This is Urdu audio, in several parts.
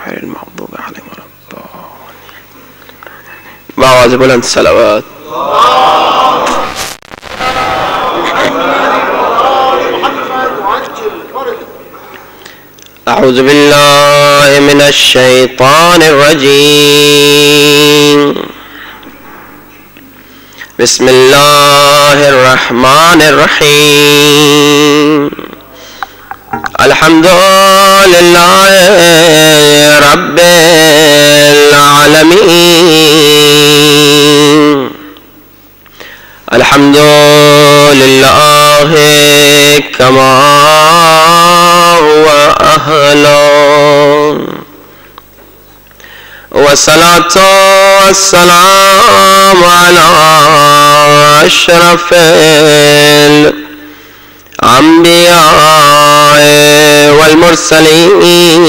غير المغضوب عليهم ولا الضالين. بآواز بلند صلوات. أعوذ بالله من الشيطان الرجيم. بسم الله الرحمن الرحيم. الحمد لله رب العالمين. الحمد لله كما هو أهله، والصلاة والسلام على أشرف الأنبياء والمرسلين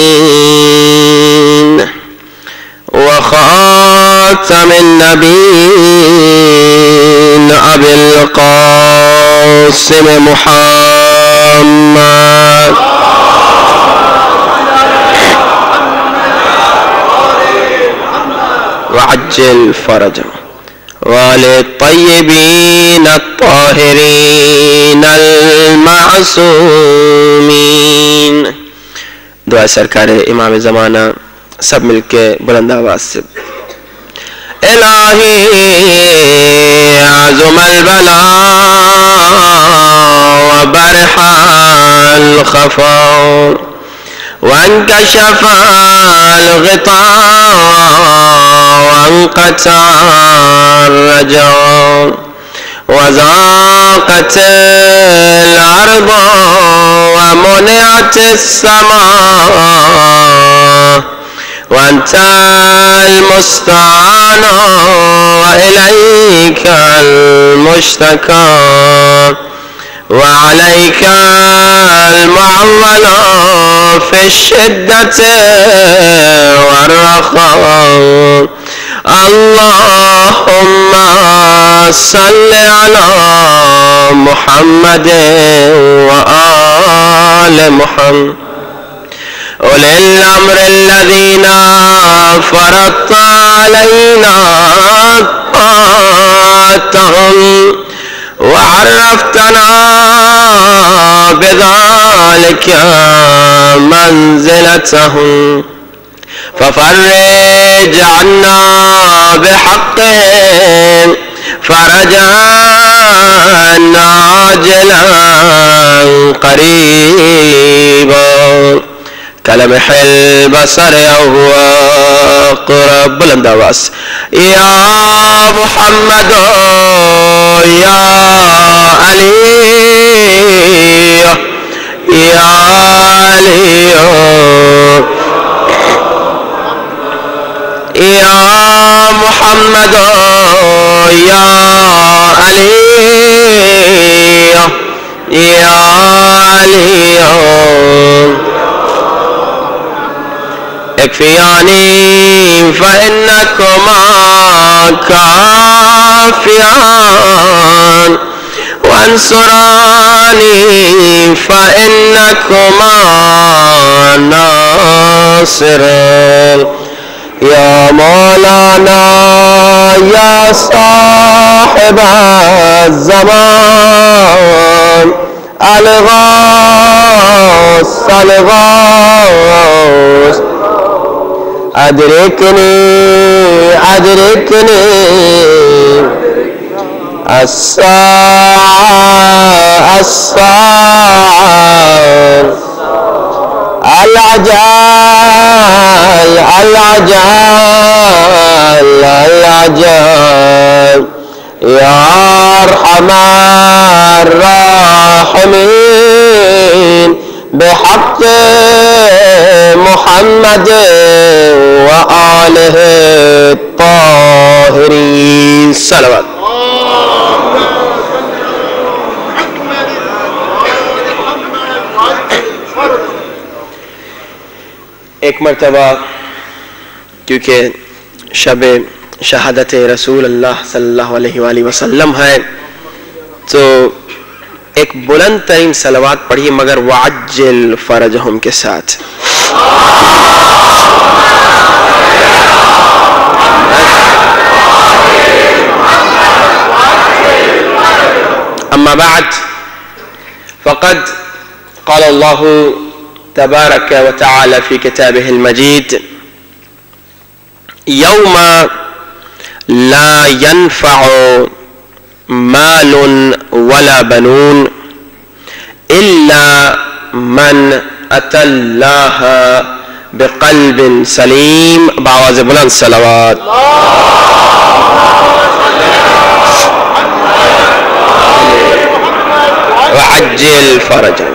وخاتم النبيين أبي القاسم محمد وعجل فرجه وللطيبين الطاهرين المعصومین. دعا سرکار امام زمانہ سب مل کے بلند آواز سے. الہی عظم البلاء وبرح الخفاء وانكشف الغطاء وانقطع الرجاء وضاقت الأرض ومنعت السماء وأنت المستعان وإليك المشتكى وعليك المعول في الشدة والرخاء. اللهم صل على محمد وآل محمد أولي الأمر الذين فرضت علينا طاعتهم وعرفتنا بذلك منزلتهم، ففرج عنا بحقهم فرجا عاجلا قريبا كلمح البصر أو أقرب. بلند آواز. يا محمد يا علي يا علي يا محمد يا علي يا علي اكفياني فإنكما كافيان وانصراني فإنكما ناصران. يا مولانا يا صاحب الزمان الغوث الغوث أدركني أدركني الساعة الساعة العجال العجال العجال. يا أرحم الراحمين بحق محمد وآله الطاهرين. صلوات. ایک مرتبہ کیونکہ شب شہادت رسول اللہ صلی اللہ علیہ وآلہ وسلم ہے تو ایک بلند ترین صلوات پڑھی مگر وعجل فرجہم کے ساتھ. محمد قال اللہ تبارک و تعالی فی کتابہ المجید یوم لا ينفع مال ولا بنون الا من اتى الله بقلب سلیم. بآواز بلند صلوات. وعجل فرجا.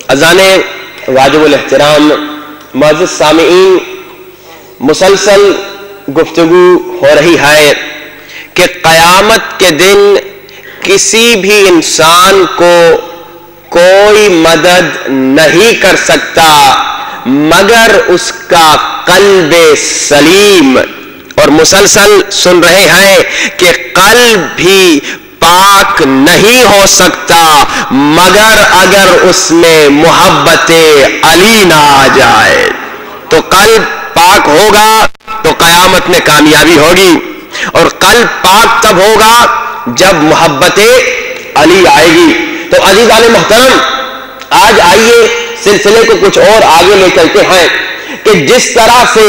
اذان واجب الاحترام معزز سامعین، مسلسل گفتگو ہو رہی ہے کہ قیامت کے دن کسی بھی انسان کو کوئی مدد نہیں کر سکتا مگر اس کا قلب سلیم. اور مسلسل سن رہے ہیں کہ قلب بھی پاک نہیں ہو سکتا مگر اگر اس میں محبت علی نہ آ جائے. تو قلب پاک ہوگا تو قیامت میں کامیابی ہوگی، اور قلب پاک تب ہوگا جب محبت علی آئے گی. تو عزیزان محترم، آج آئیے سلسلے کو کچھ اور آگے لے چلتے ہیں کہ جس طرح سے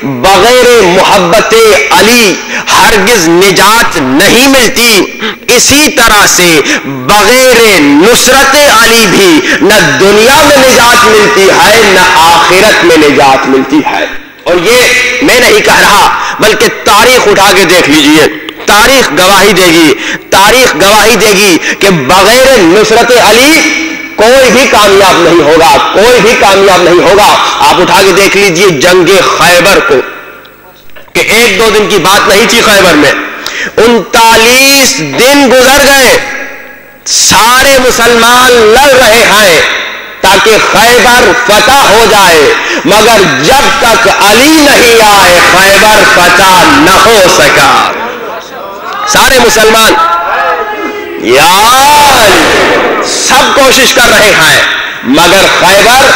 بغیر محبت علی ہرگز نجات نہیں ملتی، اسی طرح سے بغیر نصرت علی بھی نہ دنیا میں نجات ملتی ہے نہ آخرت میں نجات ملتی ہے. اور یہ میں نہیں کہہ رہا بلکہ تاریخ اٹھا کے دیکھ لیجئے، تاریخ گواہی دے گی، تاریخ گواہی دے گی کہ بغیر نصرت علی کوئی بھی کامیاب نہیں ہوگا، کوئی بھی کامیاب نہیں ہوگا. آپ اٹھا کے دیکھ لیجئے جنگ خیبر کو، کہ ایک دو دن کی بات نہیں تھی. خیبر میں 39 دن گزر گئے، سارے مسلمان لڑ رہے ہیں تاکہ خیبر فتح ہو جائے، مگر جب تک علی نہیں آئے خیبر فتح نہ ہو سکا. سارے مسلمان یار سب کوشش کر رہے ہیں مگر خیبر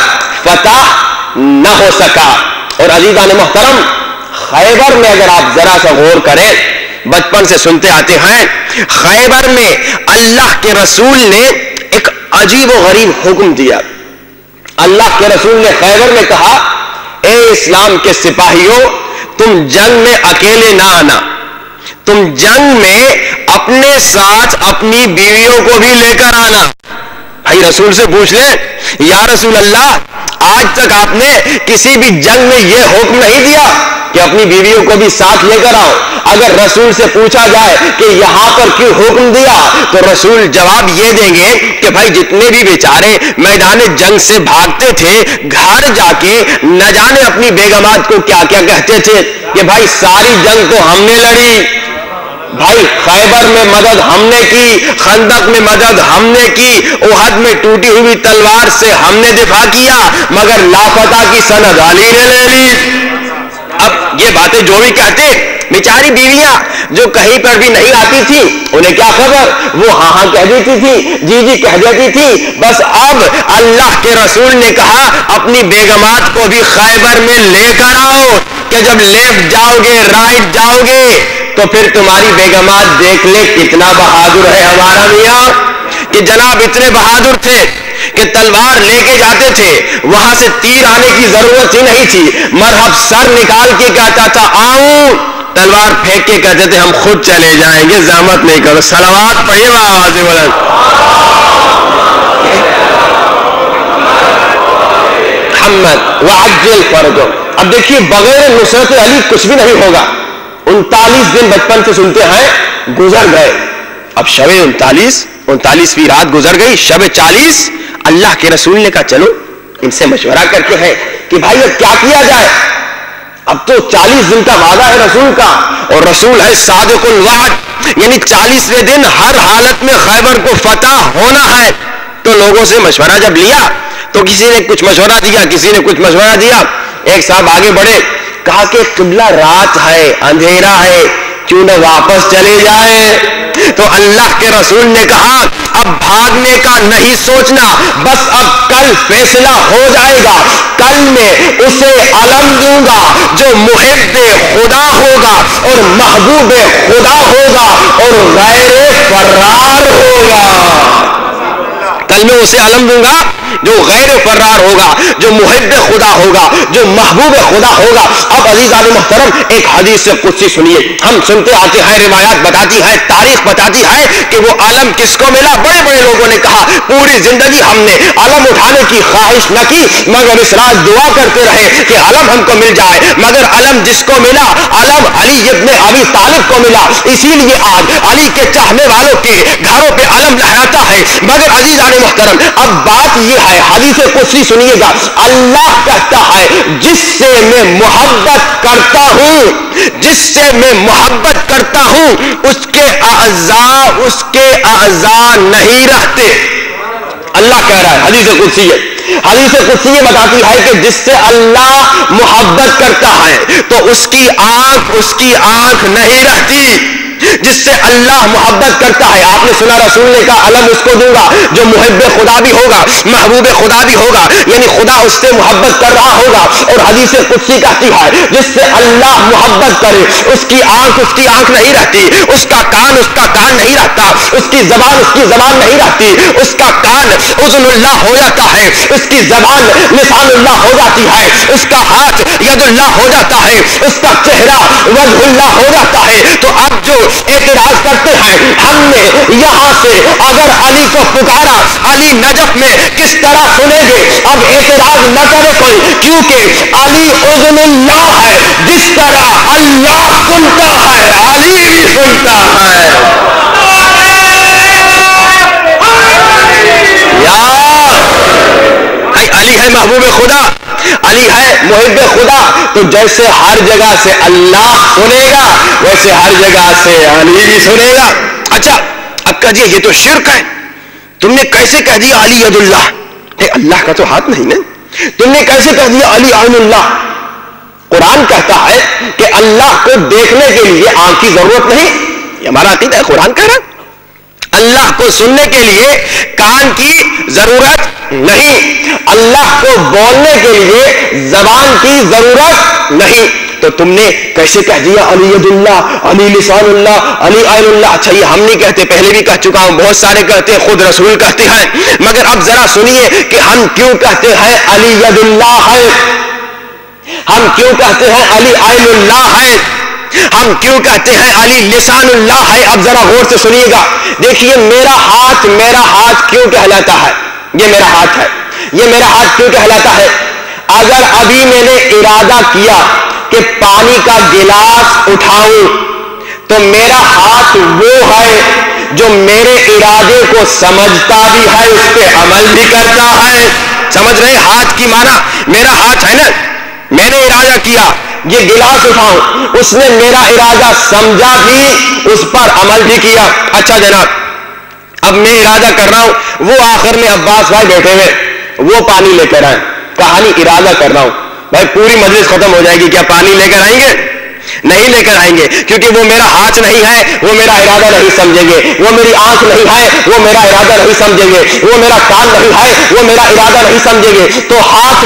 فتح نہ ہو سکا. اور عزیزان محترم، خیبر میں اگر آپ ذرا سا غور کریں، بچپن سے سنتے آتے ہیں، خیبر میں اللہ کے رسول نے ایک عجیب و غریب حکم دیا. اللہ کے رسول نے خیبر میں کہا، اے اسلام کے سپاہیوں، تم جنگ میں اکیلے نہ آنا، تم جنگ میں اپنے ساتھ اپنی بیویوں کو بھی لے کر آنا. بھائی رسول سے پوچھ لیں، یا رسول اللہ، آج تک آپ نے کسی بھی جنگ میں یہ حکم نہیں دیا کہ اپنی بیویوں کو بھی ساتھ لے کر آؤ. اگر رسول سے پوچھا جائے کہ یہاں پر کیوں حکم دیا تو رسول جواب یہ دیں گے کہ بھائی جتنے بھی بیچارے میدان جنگ سے بھاگتے تھے، گھر جا کے نہ جانے اپنی بیگمات کو کیا کیا کہتے تھے کہ بھائی ساری جنگ تو ہم نے لڑی، بھائی خیبر میں مدد ہم نے کی، خندق میں مدد ہم نے کی، احد میں ٹوٹی ہوئی تلوار سے ہم نے دفاع کیا، مگر لاپتہ کی سند علی نے لے لی. اب یہ باتیں جو بھی کہتے، بیچاری بیویاں جو کہیں پر بھی نہیں آتی تھی انہیں کیا خبر، وہ ہاں ہاں کہہ دیتی تھی، جی جی کہہ دیتی تھی. بس اب اللہ کے رسول نے کہا اپنی بیگمات کو بھی خیبر میں لے کر آؤ، کہ جب لیفٹ جاؤ گے رائٹ جاؤ گے تو پھر تمہاری بیگمات دیکھ لے کتنا بہادر ہے ہمارا میاں. کہ جناب اتنے بہادر تھے کہ تلوار لے کے جاتے تھے، وہاں سے تیر آنے کی ضرورت ہی نہیں تھی، مرحب سر نکال کے کہتا تھا آؤں، تلوار پھینک کے کہتے تھے ہم خود چلے جائیں گے، زحمت نہیں کرو. صلوات پڑھیے آواز بلند. محمد وعجل فرجو. اب دیکھیے بغیر نصرت علی کچھ بھی نہیں ہوگا. 39 دن بچپن سے سنتے ہیں گزر گئے. اب شب 39ویں رات گزر گئی، شب 40 اللہ کے رسول نے کہا چلو ان سے مشورہ کرتے ہیں کہ بھائی اب کیا کیا جائے. اب تو 40 دن کا وعدہ ہے رسول کا، اور رسول ہے صادق الوعد، یعنی 40ویں دن ہر حالت میں خیبر کو فتح ہونا ہے. تو لوگوں سے مشورہ جب لیا تو کسی نے کچھ مشورہ دیا، کسی نے کچھ مشورہ دیا. ایک صاحب آگے بڑھے، کہا کہ قبلہ رات ہے، اندھیرا ہے، کیوں نہ واپس چلے جائے. تو اللہ کے رسول نے کہا اب بھاگنے کا نہیں سوچنا، بس اب کل فیصلہ ہو جائے گا. کل میں اسے علم دوں گا جو محب خدا ہوگا اور محبوب خدا ہوگا اور غیر فرار ہوگا. کل میں اسے علم دوں گا جو غیر فرار ہوگا، جو محب خدا ہوگا، جو محبوب خدا ہوگا۔ اب عزیزان محترم ایک حدیث قدسی سنیے، ہم سنتے آتے ہیں، روایات بتاتی ہے، تاریخ بتاتی ہے کہ وہ علم کس کو ملا۔ بڑے بڑے لوگوں نے کہا پوری زندگی ہم نے علم اٹھانے کی خواہش نہ کی، مگر اس رات دعا کرتے رہے کہ علم ہم کو مل جائے، مگر علم جس کو ملا علم علی ابن ابی طالب کو ملا، اسی لیے آج علی کے چاہنے والوں کے گھروں پہ علم لہراتا ہے۔ مگر عزیزان محترم اب بات یہ ہے، حدیث قدسی سنیے گا، اللہ کہتا ہے جس سے میں محبت کرتا ہوں، جس سے میں محبت کرتا ہوں اس کے اعضاء نہیں رہتے۔ اللہ کہہ رہا ہے، حدیث قدسی ہے، حدیث قدسی یہ بتاتی ہے کہ جس سے اللہ محبت کرتا ہے تو اس کی آنکھ نہیں رہتی۔ جس سے اللہ محبت کرتا ہے، آپ نے سنا رسول نے کہا علم اس کو دوں گا جو محب خدا بھی ہوگا، محبوب خدا بھی ہوگا، یعنی خدا اس سے محبت کر رہا ہوگا۔ اور حدیث قدسی کہتی ہے جس سے اللہ محبت کرے اس کی آنکھ نہیں رہتی، اس کا کان نہیں رہتا، اس کی زبان نہیں رہتی، اس کا کان اذن اللہ ہو جاتا ہے، اس کی زبان لسان اللہ ہو جاتی ہے، اس کا ہاتھ ید اللہ ہو جاتا ہے، اس کا چہرہ وجہ اللہ ہو جاتا ہے۔ تو اب جو اعتراض کرتے ہیں ہم نے یہاں سے اگر علی کو پکارا علی نجف میں کس طرح سنیں گے؟ اب اعتراض نہ کرے کوئی، کیونکہ علی اذن اللہ ہے، جس طرح اللہ سنتا ہے علی بھی سنتا ہے۔ علی ہے محبوب خدا، علی ہے محب خدا، تو جیسے ہر جگہ سے اللہ سنے گا ویسے ہر جگہ سے علی بھی سنے گا۔ اچھا اب کہہ دیا یہ تو شرک ہے، تم نے کیسے کہہ دیا علی ید اللہ؟ اللہ کا تو ہاتھ نہیں نا، تم نے کیسے کہہ دیا علی عین اللہ؟ قرآن کہتا ہے کہ اللہ کو دیکھنے کے لیے آنکھ کی ضرورت نہیں، یہ ہمارا عقیدہ ہے، قرآن کہہ رہا ہے۔ اللہ کو سننے کے لیے کان کی ضرورت نہیں، اللہ کو بولنے کے لیے زبان کی ضرورت نہیں، تو تم نے کیسے کہہ دیا علی ید اللہ، علی لسان اللہ، علی عین اللہ؟ اچھا یہ ہم نہیں کہتے، پہلے بھی کہہ چکا ہوں، بہت سارے کہتے ہیں، خود رسول کہتے ہیں، مگر اب ذرا سنیے کہ ہم کیوں کہتے ہیں علی ید اللہ ہے، ہم کیوں کہتے ہیں علی عین اللہ ہے، ہم کیوں کہتے ہیں علی لسان اللہ ہے؟ اب ذرا غور سے سنیے گا، دیکھیے میرا ہاتھ کیوں کہلاتا ہے؟ یہ میرا ہاتھ ہے، یہ میرا ہاتھ کیوں کہلاتا ہے؟ اگر ابھی میں نے ارادہ کیا کہ پانی کا گلاس اٹھاؤں تو میرا ہاتھ وہ ہے جو میرے ارادے کو سمجھتا بھی ہے، اس پہ عمل بھی کرتا ہے۔ سمجھ رہے ہاتھ کی معنی؟ میرا ہاتھ ہے نا، میں نے ارادہ کیا یہ گلاس اٹھاؤں، اس نے میرا ارادہ سمجھا بھی، اس پر عمل بھی کیا۔ اچھا جناب اب میں ارادہ کر رہا ہوں، وہ آخر میں عباس بھائی بیٹھے ہوئے وہ پانی لے کر آئیں، کہانی ارادہ کر رہا ہوں، بھائی پوری مجلس ختم ہو جائے گی، کیا پانی لے کر آئیں گے؟ نہیں لے کر آئیں گے، کیونکہ وہ میرا ہاتھ نہیں ہے، وہ میرا ارادہ نہیں سمجھیں گے، وہ میری آنکھ نہیں ہے، وہ میرا ارادہ نہیں سمجھیں گے، وہ میرا کان نہیں ہے، وہ میرا ارادہ نہیں سمجھیں گے۔ تو ہاتھ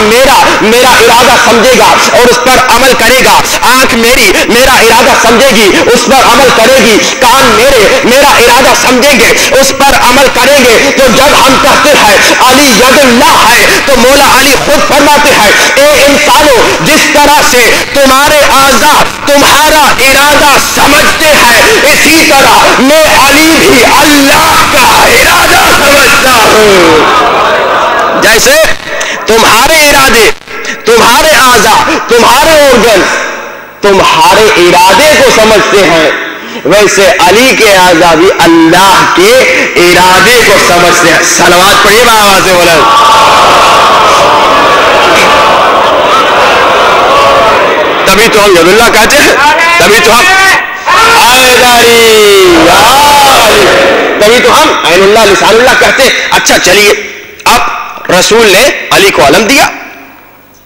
میرا ارادہ سمجھے گا اور اس پر عمل کرے گا، آنکھ میرا ارادہ سمجھے گی، اس پر عمل کرے گی، کان میرا ارادہ سمجھیں گے، اس پر عمل کریں گے۔ تو جب ہم کہتے ہیں علی ید اللہ ہے تو مولا علی خود فرماتے ہیں اے انسانوں، جس طرح سے تمہارے اعضاء تمہارا ارادہ سمجھتے ہیں، اسی طرح میں علی بھی اللہ کا ارادہ سمجھتا ہوں۔ جیسے تمہارے ارادے، تمہارے اعضاء، تمہارے organs تمہارے ارادے کو سمجھتے ہیں، ویسے علی کے اعضاء بھی اللہ کے ارادے کو سمجھتے ہیں۔ صلوات پڑھیے با آواز سے بولیں۔ تبھی تو ہم ید اللہ کہتے ہیں، تبھی تو ہم عین اللہ لسان اللہ کہتے ہیں۔ اچھا چلیے اب رسول نے علی کو علم دیا،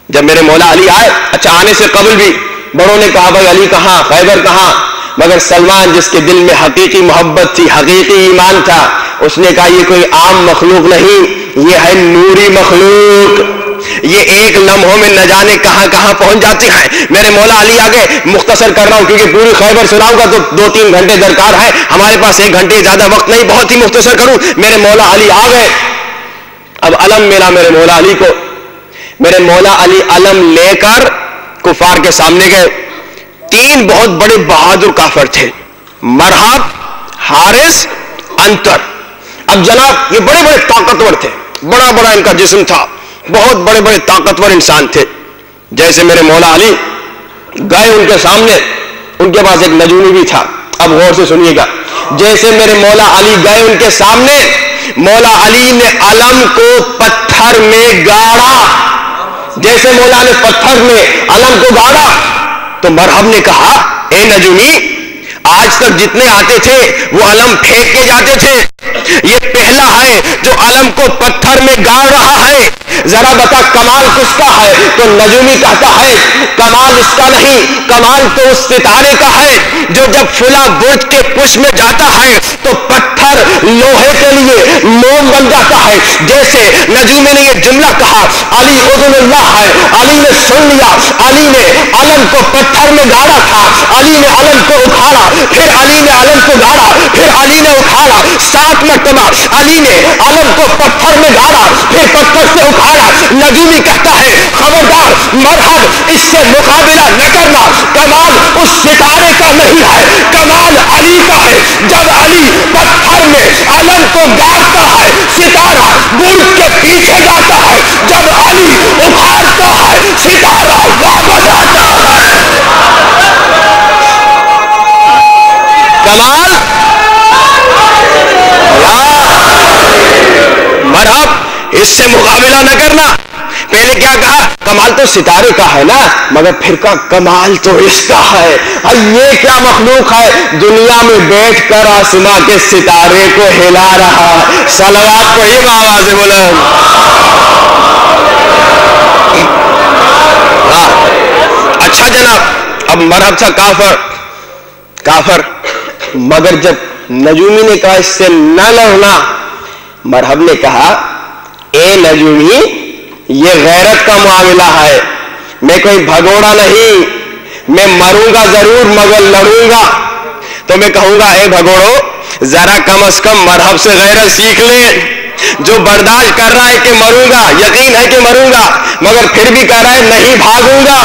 جب میرے مولا علی آئے، اچھا آنے سے قبل بھی بڑوں نے کہا بھائی علی کہاں، خیبر کہاں؟ مگر سلمان جس کے دل میں حقیقی محبت تھی، حقیقی ایمان تھا، اس نے کہا یہ کوئی عام مخلوق نہیں، یہ ہے نوری مخلوق، یہ ایک لمحوں میں نہ جانے کہاں کہاں پہنچ جاتے ہیں۔ میرے مولا علی آگے مختصر کر رہا ہوں کیونکہ پوری خیبر سناؤں گا تو 2-3 گھنٹے درکار ہے، ہمارے پاس 1 گھنٹے زیادہ وقت نہیں، بہت ہی مختصر کروں۔ میرے مولا علی آ گئے، اب علم ملا میرے مولا علی کو. میرے مولا علی علم لے کر کفار کے سامنے گئے. 3 بہت بڑے بہادر کافر تھے, مرحب, حارث, انتر. اب جناب یہ بڑے بڑے طاقتور تھے, بڑا بڑا ان کا جسم تھا, بہت بڑے بڑے طاقتور انسان تھے. جیسے میرے مولا علی گئے ان کے سامنے, ان کے پاس ایک نجومی بھی تھا. اب غور سے سنیے گا. جیسے میرے مولا علی گئے ان کے سامنے, مولا علی نے علم کو پتھر میں گاڑا. جیسے مولا نے پتھر میں علم کو گاڑا تو مرحب نے کہا, اے نجومی, آج تک جتنے آتے تھے وہ علم پھینک کے جاتے تھے, یہ پہلا ہے جو علم کو پتھر میں گاڑ رہا ہے, ذرا بتا کمال کس کا ہے؟ تو نجومی کہتا ہے کمال اس کا نہیں, کمال تو اس ستارے کا ہے جو جب فلاں برج کے پش میں جاتا ہے تو پتھر لوہے کے لیے موم بن جاتا ہے. جیسے نجومی نے یہ جملہ کہا, علی اذن اللہ ہے, علی نے سن لیا. علی نے علم کو پتھر میں گاڑا تھا, علی نے علم کو اکھاڑا, پھر علی نے علم کو گاڑا, پھر علی نے اکھاڑا. 7 مرتبہ علی نے علم کو پتھر میں گاڑا, پھر پتھر سے اکھاڑا. نجومی کہتا ہے خبردار مرحب, اس سے مقابلہ نہ کرنا, کمال اس ستارے کا نہیں ہے, کمال علی کا ہے. جب علی پتھر میں علم کو گاڑتا ہے ستارہ برج کے پیچھے جاتا ہے, جب علی اکھاڑتا ہے ستارہ واپس آتا ہے. کمال مرحب, اس سے مقابلہ نہ کرنا. پہلے کیا کہا؟ کمال تو ستارے کا ہے نا, مگر پھر کا کمال تو اس کا ہے. یہ کیا مخلوق ہے دنیا میں بیٹھ کر آسماں کے ستارے کو ہلا رہا ہے. صلوات کو یہ آواز ہے بلند. اچھا جناب, اب مرحب تھا کافر, مگر جب نجومی نے کہا اس سے نہ لڑنا, مرحب نے کہا اے نجومی, یہ غیرت کا معاملہ ہے, میں کوئی بھگوڑا نہیں, میں مروں گا ضرور مگر لڑوں گا. تو میں کہوں گا اے بھگوڑو, ذرا کم از کم مرحب سے غیرت سیکھ لے, جو برداشت کر رہا ہے کہ مروں گا, یقین ہے کہ مروں گا, مگر پھر بھی کہہ رہا ہے نہیں بھاگوں گا.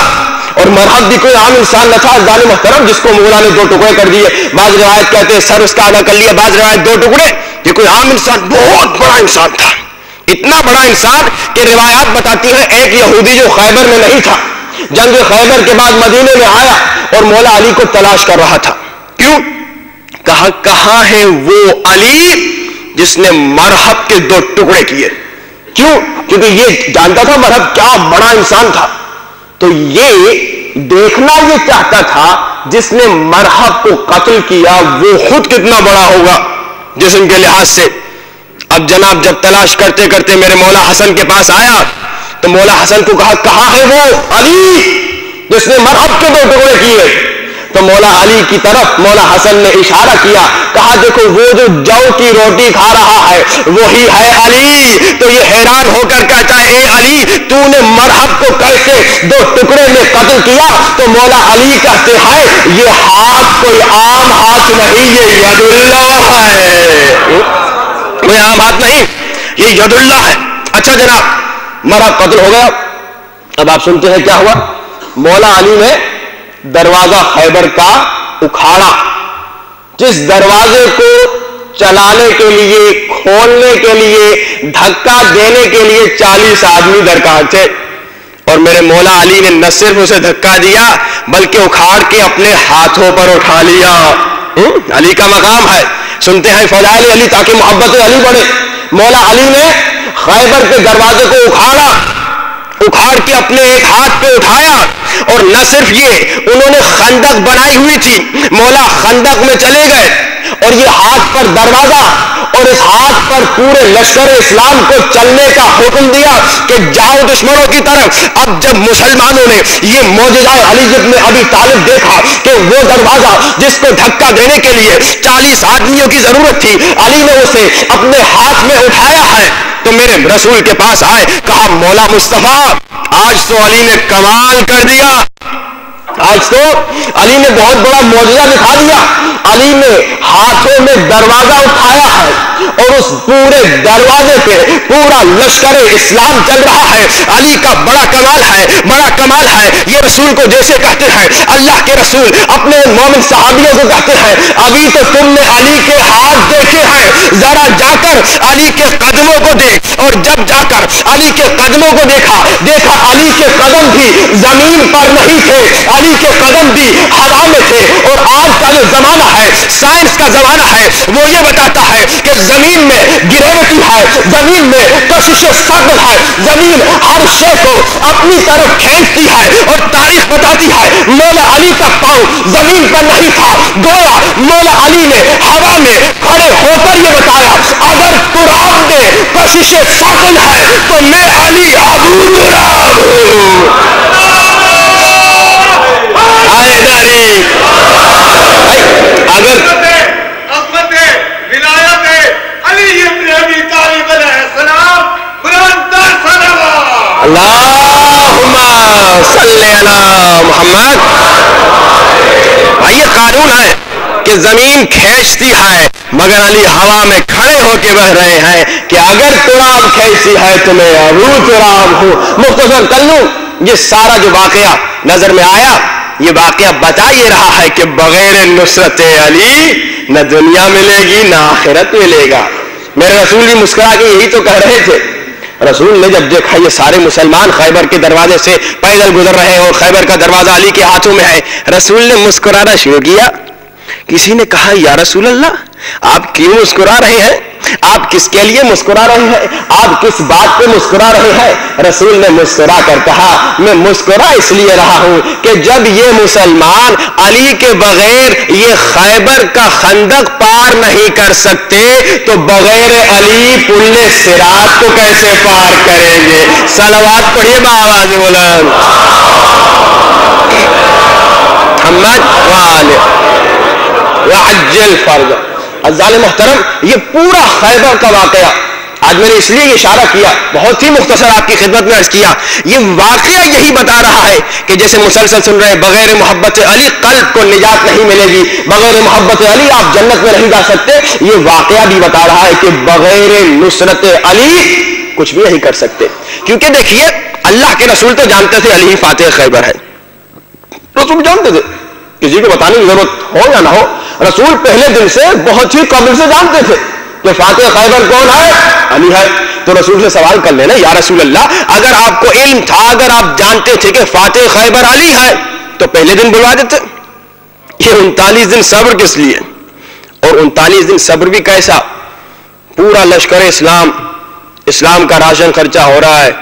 اور مرحب بھی کوئی عام انسان نہ تھا ظالم محترم, جس کو مولا نے 2 ٹکڑے کر دیے. بعض روایت کہتے ہیں سر اس کا ادا کر لیا, بعض روایت 2 ٹکڑے. یہ کوئی عام انسان, بہت بڑا انسان تھا, اتنا بڑا انسان کہ روایات بتاتی ہیں ایک یہودی جو خیبر میں نہیں تھا, جنگ خیبر کے بعد مدینے میں آیا اور مولا علی کو تلاش کر رہا تھا. کیوں؟ کہا کہاں ہے وہ علی جس نے مرحب کے 2 ٹکڑے کیے. کیوں؟ کیونکہ یہ جانتا تھا مرحب کیا بڑا انسان تھا. تو یہ دیکھنا یہ چاہتا تھا جس نے مرحب کو قتل کیا وہ خود کتنا بڑا ہوگا جسم کے لحاظ سے. اب جناب جب تلاش کرتے کرتے میرے مولا حسن کے پاس آیا تو مولا حسن کو کہا کہاں ہے وہ علی جس نے مرحب کے 2 ٹکڑے کیے. تو مولا علی کی طرف مولا حسن نے اشارہ کیا, کہا دیکھو وہ جو جو کی روٹی کھا رہا ہے وہی ہے علی. تو یہ حیران ہو کر کہتا ہے اے علی, تو نے مرحب کو کیسے 2 ٹکڑے میں قتل کیا؟ تو مولا علی کہتے ہیں یہ ہاتھ کوئی عام ہاتھ نہیں, یہ ید اللہ ہے, کوئی عام ہاتھ نہیں, یہ ید اللہ ہے. اچھا جناب مرحب قتل ہو گیا. اب آپ سنتے ہیں کیا ہوا. مولا علی نے دروازہ خیبر کا اکھاڑا. جس دروازے کو چلانے کے لیے, کھولنے کے لیے, دھکا دینے کے لیے 40 آدمی درکار تھے, اور میرے مولا علی نے نہ صرف اسے دھکا دیا بلکہ اکھاڑ کے اپنے ہاتھوں پر اٹھا لیا. علی کا مقام ہے. سنتے ہیں فضائل علی تاکہ محبت علی بڑھے. مولا علی نے خیبر کے دروازے کو اکھاڑ کے اپنے ایک ہاتھ پہ اٹھایا, اور نہ صرف یہ, انہوں نے خندق بنائی ہوئی تھی, مولا خندق میں چلے گئے اور یہ ہاتھ پر دروازہ اور اس ہاتھ پر پورے لشکر اسلام کو چلنے کا حکم دیا کہ جاؤ دشمنوں کی طرف. اب جب مسلمانوں نے یہ معجزہ علی ابن ابی طالب دیکھا کہ وہ دروازہ جس کو دھکا دینے کے لیے 40 آدمیوں کی ضرورت تھی, علی نے اسے اپنے ہاتھ میں اٹھایا ہے, تو میرے رسول کے پاس آئے, کہا مولا مصطفیٰ آج تو علی نے کمال کر دیا, آج تو علی نے بہت بڑا معجزہ دکھا دیا. علی نے ہاتھوں میں دروازہ اٹھایا ہے اور اس پورے دروازے پہ پورا لشکر اسلام چل رہا ہے. علی کا بڑا کمال ہے, بڑا کمال ہے. یہ رسول کو جیسے کہتے ہیں اللہ کے رسول اپنے مومن صحابیوں کو کہتے ہیں ابھی تو تم نے علی کے ہاتھ دیکھے ہیں, ذرا جا کر علی کے قدموں کو دیکھ. اور جب جا کر علی کے قدموں کو دیکھا علی کے قدم بھی زمین پر نہیں تھے, علی کے قدم بھی ہوا میں تھے. اور آج کا جو زمانہ ہے, سائنس کا زمانہ ہے, وہ یہ بتاتا ہے کہ زمین میں گریوٹی ہے, زمین میں کشش ثقل ہے, زمین ہر شے کو اپنی طرف کھینچتی ہے. اور تاریخ بتاتی ہے مولا علی کا پاؤں زمین پر نہیں تھا, گویا مولا علی نے ہوا میں کھڑے ہو کر یہ بتایا اگر تراب میں کشش ثقل ہے تو میں علی ابو تراب ہوں. اگر اللہم صلی علی محمد. بھائی یہ قانون ہے کہ زمین کھینچتی ہے مگر علی ہوا میں کھڑے ہو کے بہ رہے ہیں کہ اگر تراب کھینچتی ہے تو میں ابو تراب ہوں. مختصر کر لوں, یہ سارا جو واقعہ نظر میں آیا یہ واقعہ بتا یہ رہا ہے کہ بغیر نصرت علی نہ دنیا ملے گی نہ آخرت ملے گا. میرے رسول بھی مسکرا کے یہی تو کہہ رہے تھے. رسول نے جب دیکھا یہ سارے مسلمان خیبر کے دروازے سے پیدل گزر رہے ہیں اور خیبر کا دروازہ علی کے ہاتھوں میں ہے, رسول نے مسکرانا شروع کیا. کسی نے کہا یا رسول اللہ آپ کیوں مسکرا رہے ہیں, آپ کس کے لیے مسکرا رہے ہیں, آپ کس بات پہ مسکرا رہے ہیں؟ رسول نے مسکرا کر کہا میں مسکرا اس لیے رہا ہوں کہ جب یہ مسلمان علی کے بغیر یہ خیبر کا خندق پار نہیں کر سکتے تو بغیر علی پل صراط کو کیسے پار کریں گے. صلوات پڑھیے بآواز بلند. محمد وآلہ وعجل فرج. عزیزان محترم, یہ پورا خیبر کا واقعہ آج میں نے اس لیے اشارہ کیا, بہت ہی مختصر آپ کی خدمت میں عرض کیا. یہ واقعہ یہی بتا رہا ہے کہ جیسے مسلسل سن رہے ہیں بغیر محبت علی قلب کو نجات نہیں ملے گی, بغیر محبت علی آپ جنت میں نہیں جا سکتے. یہ واقعہ بھی بتا رہا ہے کہ بغیر نصرت علی کچھ بھی نہیں کر سکتے. کیونکہ دیکھیے اللہ کے رسول تو جانتے تھے علی فاتح خیبر ہے, رسول جانتے تھے, کسی کو بتانے کی ضرورت ہو یا نہ ہو. رسول پہلے دن سے بہت ہی قبل سے جانتے تھے کہ فاتح خیبر کون ہے, علی ہے. تو رسول سے سوال کر لینا یا رسول اللہ اگر آپ کو علم تھا, اگر آپ جانتے تھے کہ فاتح خیبر علی ہے تو پہلے دن بلوا دیتے. یہ 39 دن صبر کس لیے, اور 39 دن صبر بھی کیسا؟ پورا لشکر اسلام کا راشن خرچہ ہو رہا ہے,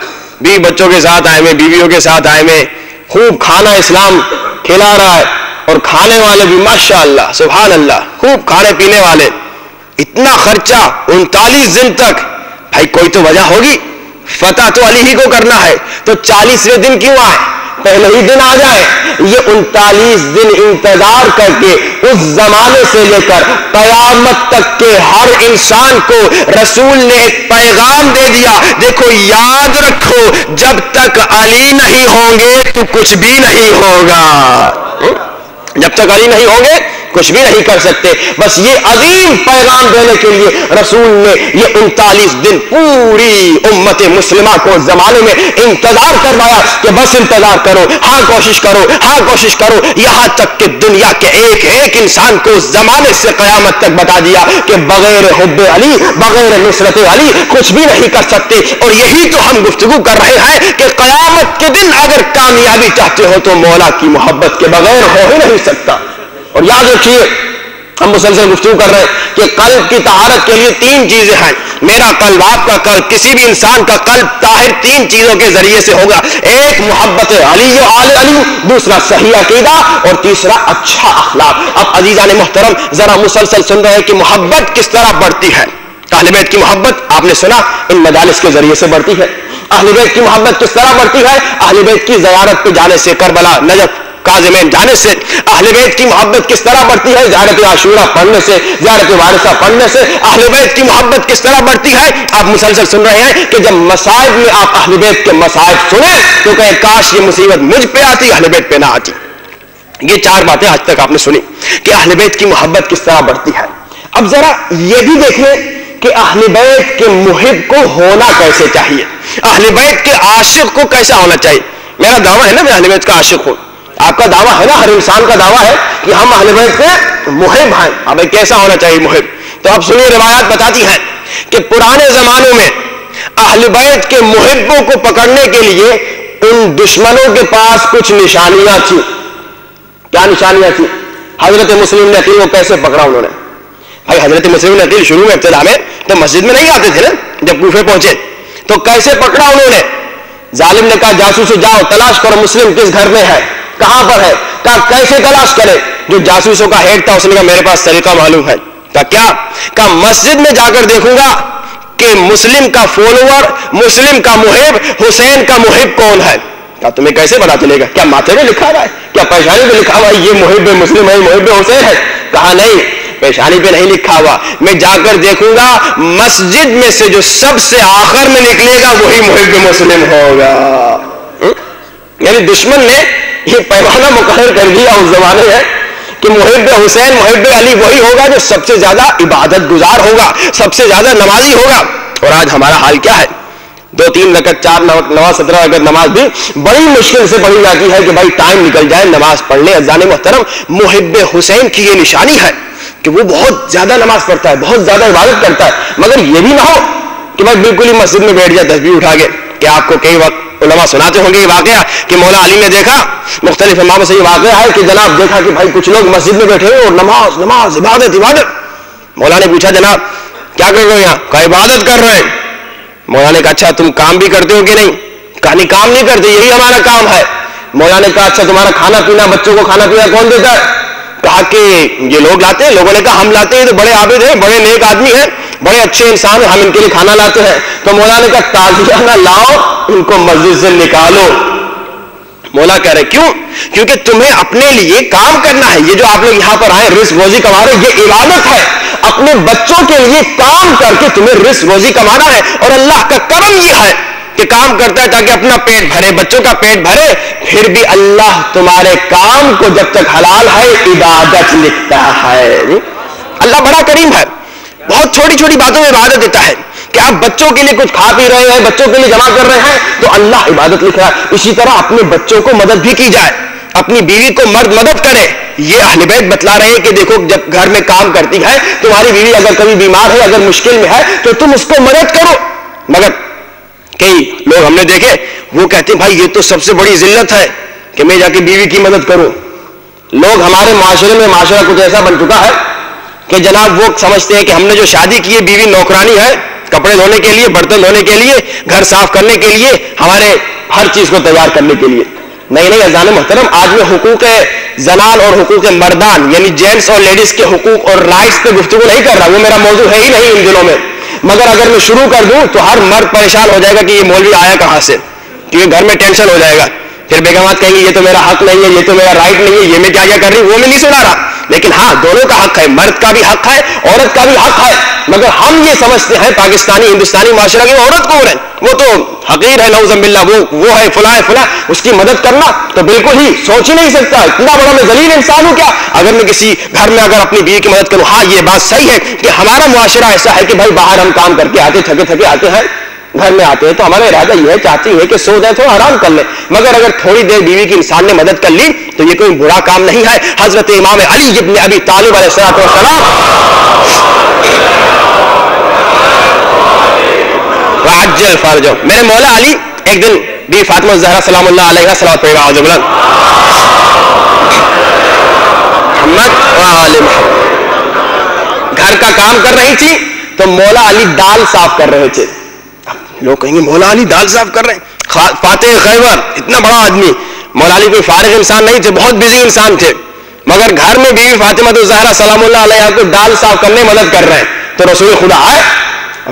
بیوی بچوں کے ساتھ آئے ہوئے, بیویوں کے ساتھ آئے ہوئے, خوب کھانا اسلام کھلا رہا ہے, اور کھانے والے بھی ماشاءاللہ سبحان اللہ خوب کھانے پینے والے. اتنا خرچہ 39 دن تک, بھائی کوئی تو وجہ ہوگی. فتح تو علی ہی کو کرنا ہے تو 40ویں دن کیوں آئے, پہلے ہی دن آ جائے. یہ 39 دن انتظار کر کے اس زمانے سے لے کر قیامت تک کے ہر انسان کو رسول نے ایک پیغام دے دیا, دیکھو یاد رکھو جب تک علی نہیں ہوں گے تو کچھ بھی نہیں ہوگا. جب تک علی نہیں ہوں گے کچھ بھی نہیں کر سکتے. بس یہ عظیم پیغام دینے کے لیے رسول نے یہ 39 دن پوری امت مسلمہ کو زمانے میں انتظار کروایا کہ بس انتظار کرو, ہاں کوشش کرو, ہاں کوشش کرو, یہاں تک کہ دنیا کے ایک ایک انسان کو زمانے سے قیامت تک بتا دیا کہ بغیر حب علی, بغیر نصرت علی کچھ بھی نہیں کر سکتے. اور یہی تو ہم گفتگو کر رہے ہیں کہ قیامت کے دن اگر کامیابی چاہتے ہو تو مولا کی محبت کے بغیر ہو ہی نہیں سکتا. اور یاد رکھیے ہم مسلسل گفتگو کر رہے ہیں کہ قلب کی طہارت کے لیے 3 چیزیں ہیں. میرا قلب, آپ کا قلب, کسی بھی انسان کا قلب طاہر 3 چیزوں کے ذریعے سے ہوگا. ایک محبت علی و آل علی, دوسرا صحیح عقیدہ, اور تیسرا اچھا اخلاق. اب عزیزان محترم ذرا مسلسل سن رہے ہیں کہ محبت کس طرح بڑھتی ہے. اہل بیت کی محبت آپ نے سنا ان مجالس کے ذریعے سے بڑھتی ہے. اہل بیت کی محبت کس طرح بڑھتی ہے, اہل بیت کی زیارت پہ جانے سے, کربلا, نجف, کاظمین جانے سے. اہل بیت کی محبت کس طرح بڑھتی ہے, زیارت عاشورہ پڑھنے سے, زیارت وارثہ پڑھنے سے. اہل بیت کی محبت کس طرح بڑھتی ہے, آپ مسلسل سن رہے ہیں کہ جب مصائب میں آپ اہل بیت کے مصائب سنیں تو کہیں کاش یہ مصیبت مجھ پہ آتی, اہل بیت پہ نہ آتی. یہ 4 باتیں آج تک آپ نے سنی کہ اہل بیت کی محبت کس طرح بڑھتی ہے. اب ذرا یہ بھی دیکھیں کہ اہل بیت کے محب کو ہونا کیسے چاہیے, اہل بیت کے عاشق کو کیسا ہونا چاہیے. میرا دعویٰ ہے نا میں اہل بیت کا عاشق ہوں, آپ کا دعویٰ ہے نا, ہر انسان کا دعویٰ ہے کہ ہم اہل بیت کے محب ہیں. اب کیسا ہونا چاہیے محب؟ تو اب سنیے, روایات بتاتی ہیں کہ پرانے زمانوں میں اہل بیت کے محبوں کو پکڑنے کے لیے ان دشمنوں کے پاس کچھ نشانیاں تھیں. کیا نشانیاں تھیں؟ حضرت مسلم نے عقیل کو کیسے پکڑا انہوں نے؟ بھائی حضرت مسلم نے عقیل شروع میں ابتدا میں تو مسجد میں نہیں آتے تھے نا, جب کوفے پہنچے تو کیسے پکڑا انہوں نے؟ ظالم نے کہا جاسوس جاؤ تلاش کرو مسلم کس گھر میں ہے, کہاں پر ہے. کہا کیسے تلاش کرے؟ جو جاسوسوں کا ہیڈ تھا اس نے کہا میرے پاس طریقہ معلوم ہے. کہا کیا؟ کہا مسجد میں جا کر دیکھوں گا کہ مسلم کا فالوور, مسلم کا محب, حسین کا محب کون ہے. کہا تمہیں کیسے پتا چلے گا؟ کیا ماتھے میں لکھا ہوا ہے, کیا پیشانی پہ لکھا ہوا ہے یہ محب مسلم ہے, محب حسین ہے؟ کہا نہیں, پیشانی پہ نہیں لکھا ہوا, میں جا کر دیکھوں گا مسجد میں سے جو سب سے آخر میں نکلے گا وہی محب مسلم ہوگا. یعنی دشمن نے یہ پیمانہ مقرر کر دیا اس زمانے میں کہ محب حسین, محب علی وہی ہوگا جو سب سے زیادہ عبادت گزار ہوگا, سب سے زیادہ نمازی ہوگا. اور آج ہمارا حال کیا ہے؟ 2-3 رکعت 4 نماز 17 رکعت نماز بھی بڑی مشکل سے پڑھی جاتی ہے کہ بھائی ٹائم نکل جائے نماز پڑھ لیں. عزیزان محترم, محب حسین کی یہ نشانی ہے کہ وہ بہت زیادہ نماز پڑھتا ہے, بہت زیادہ عبادت کرتا ہے, مگر یہ بھی نہ ہو کہ بھائی بالکل ہی مسجد میں بیٹھ جائے تسبیح اٹھا کے. کہ آپ کو کئی وقت علماء سناتے ہوں گے یہ واقعہ کہ مولا علی نے دیکھا, مختلف اماموں سے یہ واقعہ ہے کہ جناب دیکھا کہ بھائی کچھ لوگ مسجد میں بیٹھے اور نماز نماز عبادت عبادت. مولا نے پوچھا جناب کیا کر رہے ہو یہاں؟ کہا عبادت کر رہے ہیں. مولا نے کہا اچھا تم کام بھی کرتے ہو کہ نہیں؟ کہا نہیں کام نہیں کرتے, یہی ہمارا کام ہے. مولا نے کہا اچھا تمہارا کھانا پینا, بچوں کو کھانا پینا کون دیتا ہے؟ کہا کہ یہ لوگ لاتے ہیں. لوگوں نے کہا ہم لاتے ہیں, تو بڑے عابد ہیں, بڑے نیک آدمی ہیں, بڑے اچھے انسان ہیں, ہم ان کے لیے کھانا لاتے ہیں. تو مولا نے کہا تعزیہ نہ لاؤ, ان کو مسجد سے نکالو. مولا کہہ رہے کیوں؟ کیونکہ تمہیں اپنے لیے کام کرنا ہے. یہ جو آپ لوگ یہاں پر آئے رزق روزی کما رہے, یہ عبادت ہے. اپنے بچوں کے لیے کام کر کے تمہیں رزق روزی کمانا ہے. اور اللہ کا کرم یہ ہے کہ کام کرتا ہے تاکہ اپنا پیٹ بھرے, بچوں کا پیٹ بھرے. پھر بھی اللہ تمہارے کام کو جب تک حلال ہے عبادت لکھتا ہے. اللہ بڑا کریم ہے, بہت چھوٹی چھوٹی باتوں میں عبادت دیتا ہے. کہ آپ بچوں کے لیے کچھ کھا پی رہے ہیں, بچوں کے لیے جمع کر رہے ہیں, تو اللہ عبادت لکھ رہا ہے. اسی طرح اپنے بچوں کو مدد بھی کی جائے, اپنی بیوی کو مرد مدد کرے. یہ اہل بیت بتلا رہے ہیں کہ دیکھو جب گھر میں کام کرتی ہے, تمہاری بیوی اگر کبھی بیمار ہے, اگر مشکل میں ہے, تو تم اس کو مدد کرو. مگر کئی لوگ ہم نے دیکھے وہ کہتے ہیں بھائی یہ تو سب سے بڑی ذلت ہے کہ میں جا کے بیوی کی مدد کروں. لوگ ہمارے معاشرے میں معاشرہ کچھ ایسا بن چکا ہے کہ جناب وہ سمجھتے ہیں کہ ہم نے جو شادی کی ہے بیوی نوکرانی ہے, کپڑے دھونے کے لیے, برتن دھونے کے لیے, گھر صاف کرنے کے لیے, ہمارے ہر چیز کو تیار کرنے کے لیے. نہیں نہیں عزیزان محترم, آج میں حقوق زنان اور حقوق مردان یعنی جینٹس اور لیڈیز کے حقوق اور رائٹس پہ گفتگو نہیں کر رہا, وہ میرا موضوع ہے ہی نہیں ان دنوں میں. مگر اگر میں شروع کر دوں تو ہر مرد پریشان ہو جائے گا کہ یہ مولوی آیا کہاں سے, کیونکہ گھر میں ٹینشن ہو جائے گا. پھر بیگمات کہیں گے یہ تو میرا حق نہیں ہے, یہ تو میرا رائٹ نہیں ہے, یہ میں کیا کیا کر رہی ہوں, وہ میں نہیں سنا رہا. لیکن ہاں دونوں کا حق ہے, مرد کا بھی حق ہے, عورت کا بھی حق ہے. مگر ہم یہ سمجھتے ہیں پاکستانی ہندوستانی معاشرہ کی عورت کون ہے, وہ تو حقیر ہے, نعوذ باللہ, وہ ہے فلاں فلاں, اس کی مدد کرنا تو بالکل ہی سوچ ہی نہیں سکتا. اتنا بڑا میں ذلیل انسان ہوں کیا اگر میں کسی گھر میں اگر اپنی بیوی کی مدد کروں. ہاں یہ بات صحیح ہے کہ ہمارا معاشرہ ایسا ہے کہ بھائی باہر ہم کام کر کے آتے, تھکے تھکے آتے ہیں, گھر میں آتے ہیں تو ہمارا ارادہ یہ ہے, چاہتی ہے کہ سو جائے تھوڑا آرام کر لیں. مگر اگر تھوڑی دیر بیوی کی انسان نے مدد کر لی تو یہ کوئی برا کام نہیں ہے. حضرت امام علی ابن ابی طالب علیہ السلام وعجل فرجہ, میرے مولا علی ایک دن بی فاطمہ زہرا سلام اللہ علیہ صلوات پڑھے گا محمد و آل محمد, گھر کا کام کر رہی تھی تو مولا علی دال صاف کر رہے تھے. لوگ کہیں گے مولا علی دال صاف کر رہے ہیں, فاتح خیبر اتنا بڑا آدمی, مولا علی کوئی فارغ انسان نہیں تھے, بہت بزی انسان تھے, مگر گھر میں بیوی فاطمہ الزہرا سلام اللہ علیہ کو دال صاف کرنے مدد کر رہے ہیں. تو رسول خدا آئے,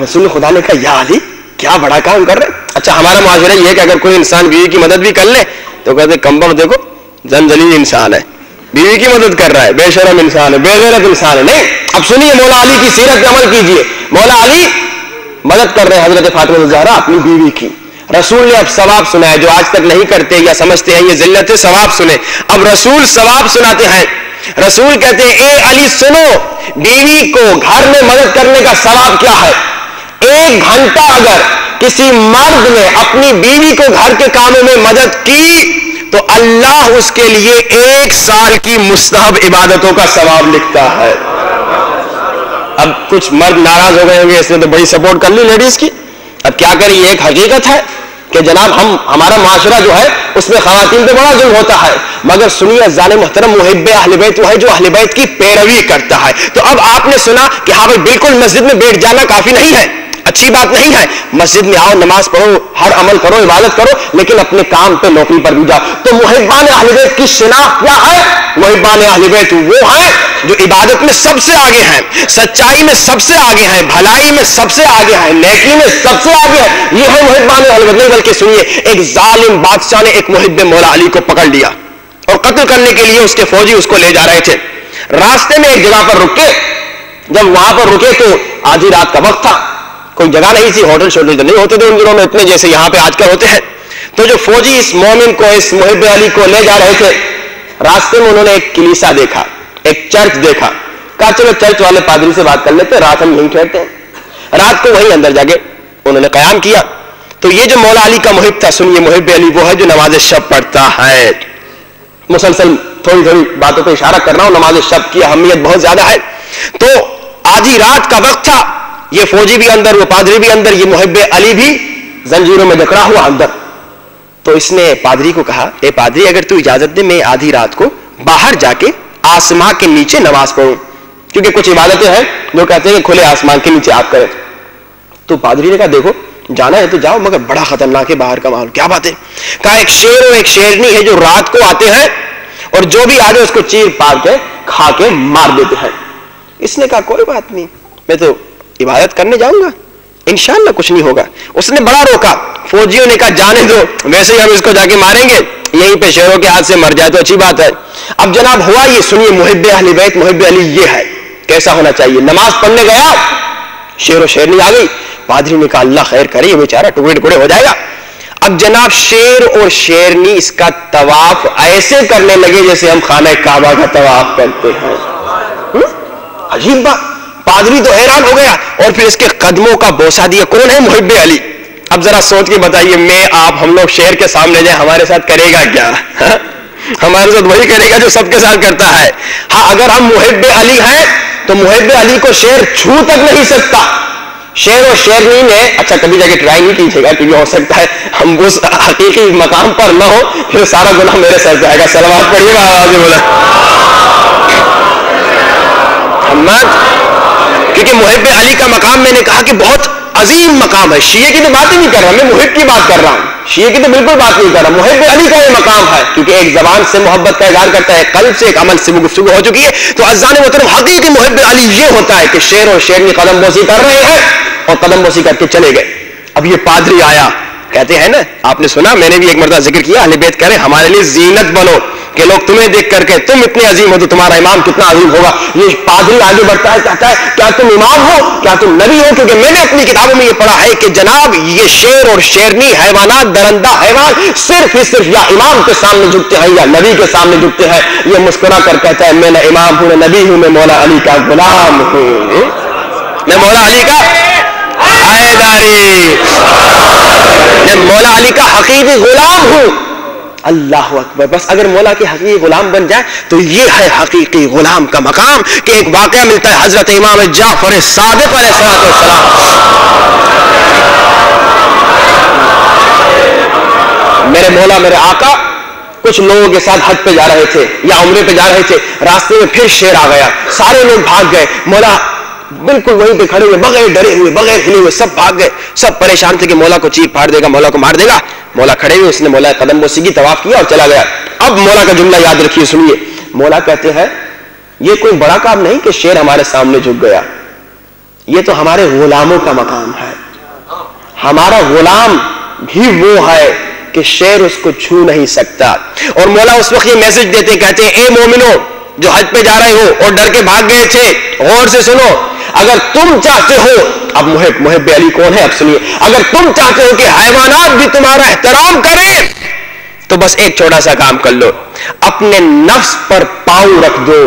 رسول خدا نے کہا یا علی کیا بڑا کام کر رہے ہیں. اچھا ہمارا معاشرہ یہ ہے کہ اگر کوئی انسان بیوی کی مدد بھی کر لے تو کہتے کمبخت دیکھو زنجلیل انسان ہے, بیوی کی مدد کر رہا ہے, بے شرم انسان ہے, بے غیرت انسان ہے. نہیں, اب سنیے مولا علی کی سیرت پہ عمل کیجئے. مولا علی مدد کر رہے ہیں حضرت فاطمہ الزہرا اپنی بیوی کی. رسول نے اب ثواب سنایا، جو آج تک نہیں کرتے یا سمجھتے ہیں یہ ذلت ہے، ثواب سنیں۔ اب رسول ثواب سناتے ہیں۔ رسول کہتے ہیں اے علی سنو، بیوی کو گھر میں مدد کرنے کا ثواب کیا ہے؟ 1 گھنٹہ اگر کسی مرد نے اپنی بیوی کو گھر کے کاموں میں مدد کی تو اللہ اس کے لیے 1 سال کی مستحب عبادتوں کا ثواب لکھتا ہے۔ اب کچھ مرد ناراض ہو گئے ہوں گے، اس نے تو بڑی سپورٹ کر لی لیڈیز کی۔ اب کیا کریں، یہ ایک حقیقت ہے کہ جناب ہمارا معاشرہ جو ہے اس میں خواتین پہ بڑا ظلم ہوتا ہے، مگر سنیے عزیزان محترم، محب اہل بیت وہ ہے جو اہل بیت کی پیروی کرتا ہے۔ تو اب آپ نے سنا کہ ہاں بھائی بالکل مسجد میں بیٹھ جانا کافی نہیں ہے، اچھی بات نہیں ہے، مسجد میں آؤ، نماز پڑھو، ہر عمل کرو، عبادت کرو، لیکن اپنے کام پہ نوکری پر بھی جاؤ۔ تو محبان اہل بیت کی شناخت کیا ہے؟ محبان اہل بیت وہ ہیں جو عبادت میں سب سے آگے ہیں، سچائی میں سب سے آگے ہیں، بھلائی میں سب سے آگے ہیں، نیکی میں سب سے آگے ہیں، یہ ہے محبان اہل بیت۔ نہیں بلکہ سنیے، ایک ظالم بادشاہ نے ایک محب مولا علی کو پکڑ لیا اور قتل کرنے کے لیے اس کے فوجی اس کو لے جا رہے تھے۔ راستے میں ایک جگہ پر رکے، جب وہاں پر رکے تو آدھی رات کا وقت تھا، کوئی جگہ نہیں تھی، ہوٹل شوٹل تو نہیں ہوتے تھے ان دنوں میں اتنے جیسے یہاں پہ آج کل ہوتے ہیں۔ تو جو فوجی اس مومن کو، اس محب علی کو لے جا رہے تھے، راستے میں انہوں نے ایک کلیسا دیکھا، ایک چرچ دیکھا، کہا چلو چرچ والے پادری سے بات کر لیتے، رات ہم یہیں ٹھہرتے ہیں۔ رات کو وہیں اندر جا کے انہوں نے قیام کیا۔ تو یہ جو مولا علی کا محب تھا، سنیے، محب علی وہ ہے جو نماز شب پڑھتا ہے۔ مسلسل تھوڑی تھوڑی باتوں پہ اشارہ کر رہا ہوں، نماز شب کی اہمیت بہت زیادہ ہے۔ تو آدھی رات کا وقت تھا، یہ فوجی بھی اندر، وہ پادری بھی اندر، یہ محب علی بھی زنجیروں میں جکڑا ہوا اندر۔ تو اس نے پادری کو کہا، اے پادری اگر تو اجازت دے میں آدھی رات کو باہر جا کے آسمان کے نیچے نماز پڑھوں، کیونکہ کچھ عبادتیں ہیں جو کہتے ہیں کہ کھلے آسمان کے نیچے آپ کریں۔ تو پادری نے کہا دیکھو جانا ہے تو جاؤ، مگر بڑا خطرناک ہے باہر کا ماحول۔ کیا بات ہے؟ کہا ایک شیر اور ایک شیرنی ہے جو رات کو آتے ہیں اور جو بھی آگے اس کو چیر پار کے کھا کے مار دیتے ہیں۔ اس نے کہا کوئی بات نہیں، میں تو عبادت کرنے جاؤں گا، انشاءاللہ کچھ نہیں ہوگا۔ اس نے بڑا روکا، فوجیوں نے کہا جانے دو، ویسے ہی ہم اس کو جا کے ماریں گے، یہیں پہ شیروں کے ہاتھ سے مر جائے تو اچھی بات ہے۔ اب جناب ہوا یہ، سنیے، محب اہل بیت، محب علی یہ ہے، کیسا ہونا چاہیے۔ نماز پڑھنے گیا، شیر و شیرنی آ گئی، پادری نے کہا اللہ خیر کرے، یہ بیچارہ ٹکڑے ٹکڑے ہو جائے گا۔ اب جناب شیر اور شیرنی اس کا طواف ایسے کرنے لگے جیسے ہم خانہ کعبہ کا طواف کرتے ہیں۔ عجیب بات، پادری تو حیران ہو گیا اور پھر اس کے قدموں کا بوسہ دیا۔ کون ہے محب علی؟ اب ذرا سوچ کے بتائیے، میں آپ ہم لوگ شیر کے سامنے جائیں، ہمارے ساتھ کرے گا کیا؟ ہمارے ساتھ وہی کرے گا جو سب کے ساتھ کرتا ہے۔ ہاں اگر ہم محب علی ہیں تو محب علی کو شیر چھو تک نہیں سکتا۔ شیر اور شیرنی نے اچھا کبھی جا کے ٹرائی نہیں کیجیے گا، کیونکہ ہو سکتا ہے ہم اس حقیقی مقام پر نہ ہو، پھر سارا گناہ میرے سر پہ آئے گا۔ صلوات پڑھیے گا آواز بولا محمد، کیونکہ محب علی کا مقام میں نے کہا کہ بہت عظیم مقام ہے۔ شیعہ کی تو بات ہی نہیں کر رہا میں، محب کی بات کر رہا ہوں، شیعہ کی تو بالکل بات نہیں کر رہا۔ محب علی کا یہ مقام ہے، کیونکہ ایک زبان سے محبت کا اظہار کرتا ہے، قلب سے، ایک عمل سے گفتگو ہو چکی ہے۔ تو عزیزان محترم، حقیقی محب علی یہ ہوتا ہے کہ شیر اور شیرنی قدم بوسی کر رہے ہیں اور قدم بوسی کر کے چلے گئے۔ اب یہ پادری آیا، کہتے ہیں نا، آپ نے سنا، میں نے بھی ایک مرتبہ ذکر کیا، اہل بیت کریں ہمارے لیے زینت بنو، کہ لوگ تمہیں دیکھ کر کے تم اتنے عظیم ہو تو تمہارا امام کتنا عظیم ہوگا۔ یہ پادری آگے بڑھتا ہے، کہتا ہے کیا تم امام ہو، کیا تم نبی ہو؟ کیونکہ میں نے اپنی کتابوں میں یہ پڑھا ہے کہ جناب یہ شیر اور شیرنی حیوانات، درندہ حیوان صرف ہی صرف یا امام کے سامنے جھکتے ہیں یا نبی کے سامنے جھکتے ہیں۔ یہ مسکرا کر کہتا ہے میں نہ امام ہوں نہ نبی ہوں، میں مولا علی کا غلام ہوں، میں مولا علی کا حیداری، میں مولا علی کا حقیقی غلام ہوں۔ اللہ اکبر، بس اگر مولا کے حقیقی غلام بن جائے تو یہ ہے حقیقی غلام کا مقام۔ کہ ایک واقعہ ملتا ہے حضرت امام جعفر صادق علیہ السلام، میرے مولا میرے آقا کچھ لوگوں کے ساتھ حج پہ جا رہے تھے یا عمرے پہ جا رہے تھے، راستے میں پھر شیر آ گیا، سارے لوگ بھاگ گئے، مولا بالکل وہیں پہ کھڑے ہوئے، بغیر ڈرے ہوئے، بغیر ہلے ہوئے، سب بھاگ گئے، سب پریشان تھے کہ مولا کو چیر پھاڑ دے گا، مولا کو مار دے گا۔ مولا کھڑے ہوئے، اس نے مولا قدم بوسی کی، طواف کیا اور چلا گیا۔ اب مولا کا جملہ یاد رکھیے، سنیے، مولا کہتے ہیں یہ کوئی بڑا کام نہیں کہ شیر ہمارے سامنے جھک گیا، یہ تو ہمارے غلاموں کا مقام ہے، ہمارا غلام بھی وہ ہے کہ شیر اس کو چھو نہیں سکتا۔ اور مولا اس وقت یہ میسج دیتے، کہتے ہیں اے مومنو جو حج پہ جا رہے ہو اور ڈر کے بھاگ گئے تھے، غور سے سنو، اگر تم چاہتے ہو، اب محب علی کون ہے اب سنیے، اگر تم چاہتے ہو کہ حیوانات بھی تمہارا احترام کریں تو بس ایک چھوٹا سا کام کر لو، اپنے نفس پر پاؤں رکھ دو،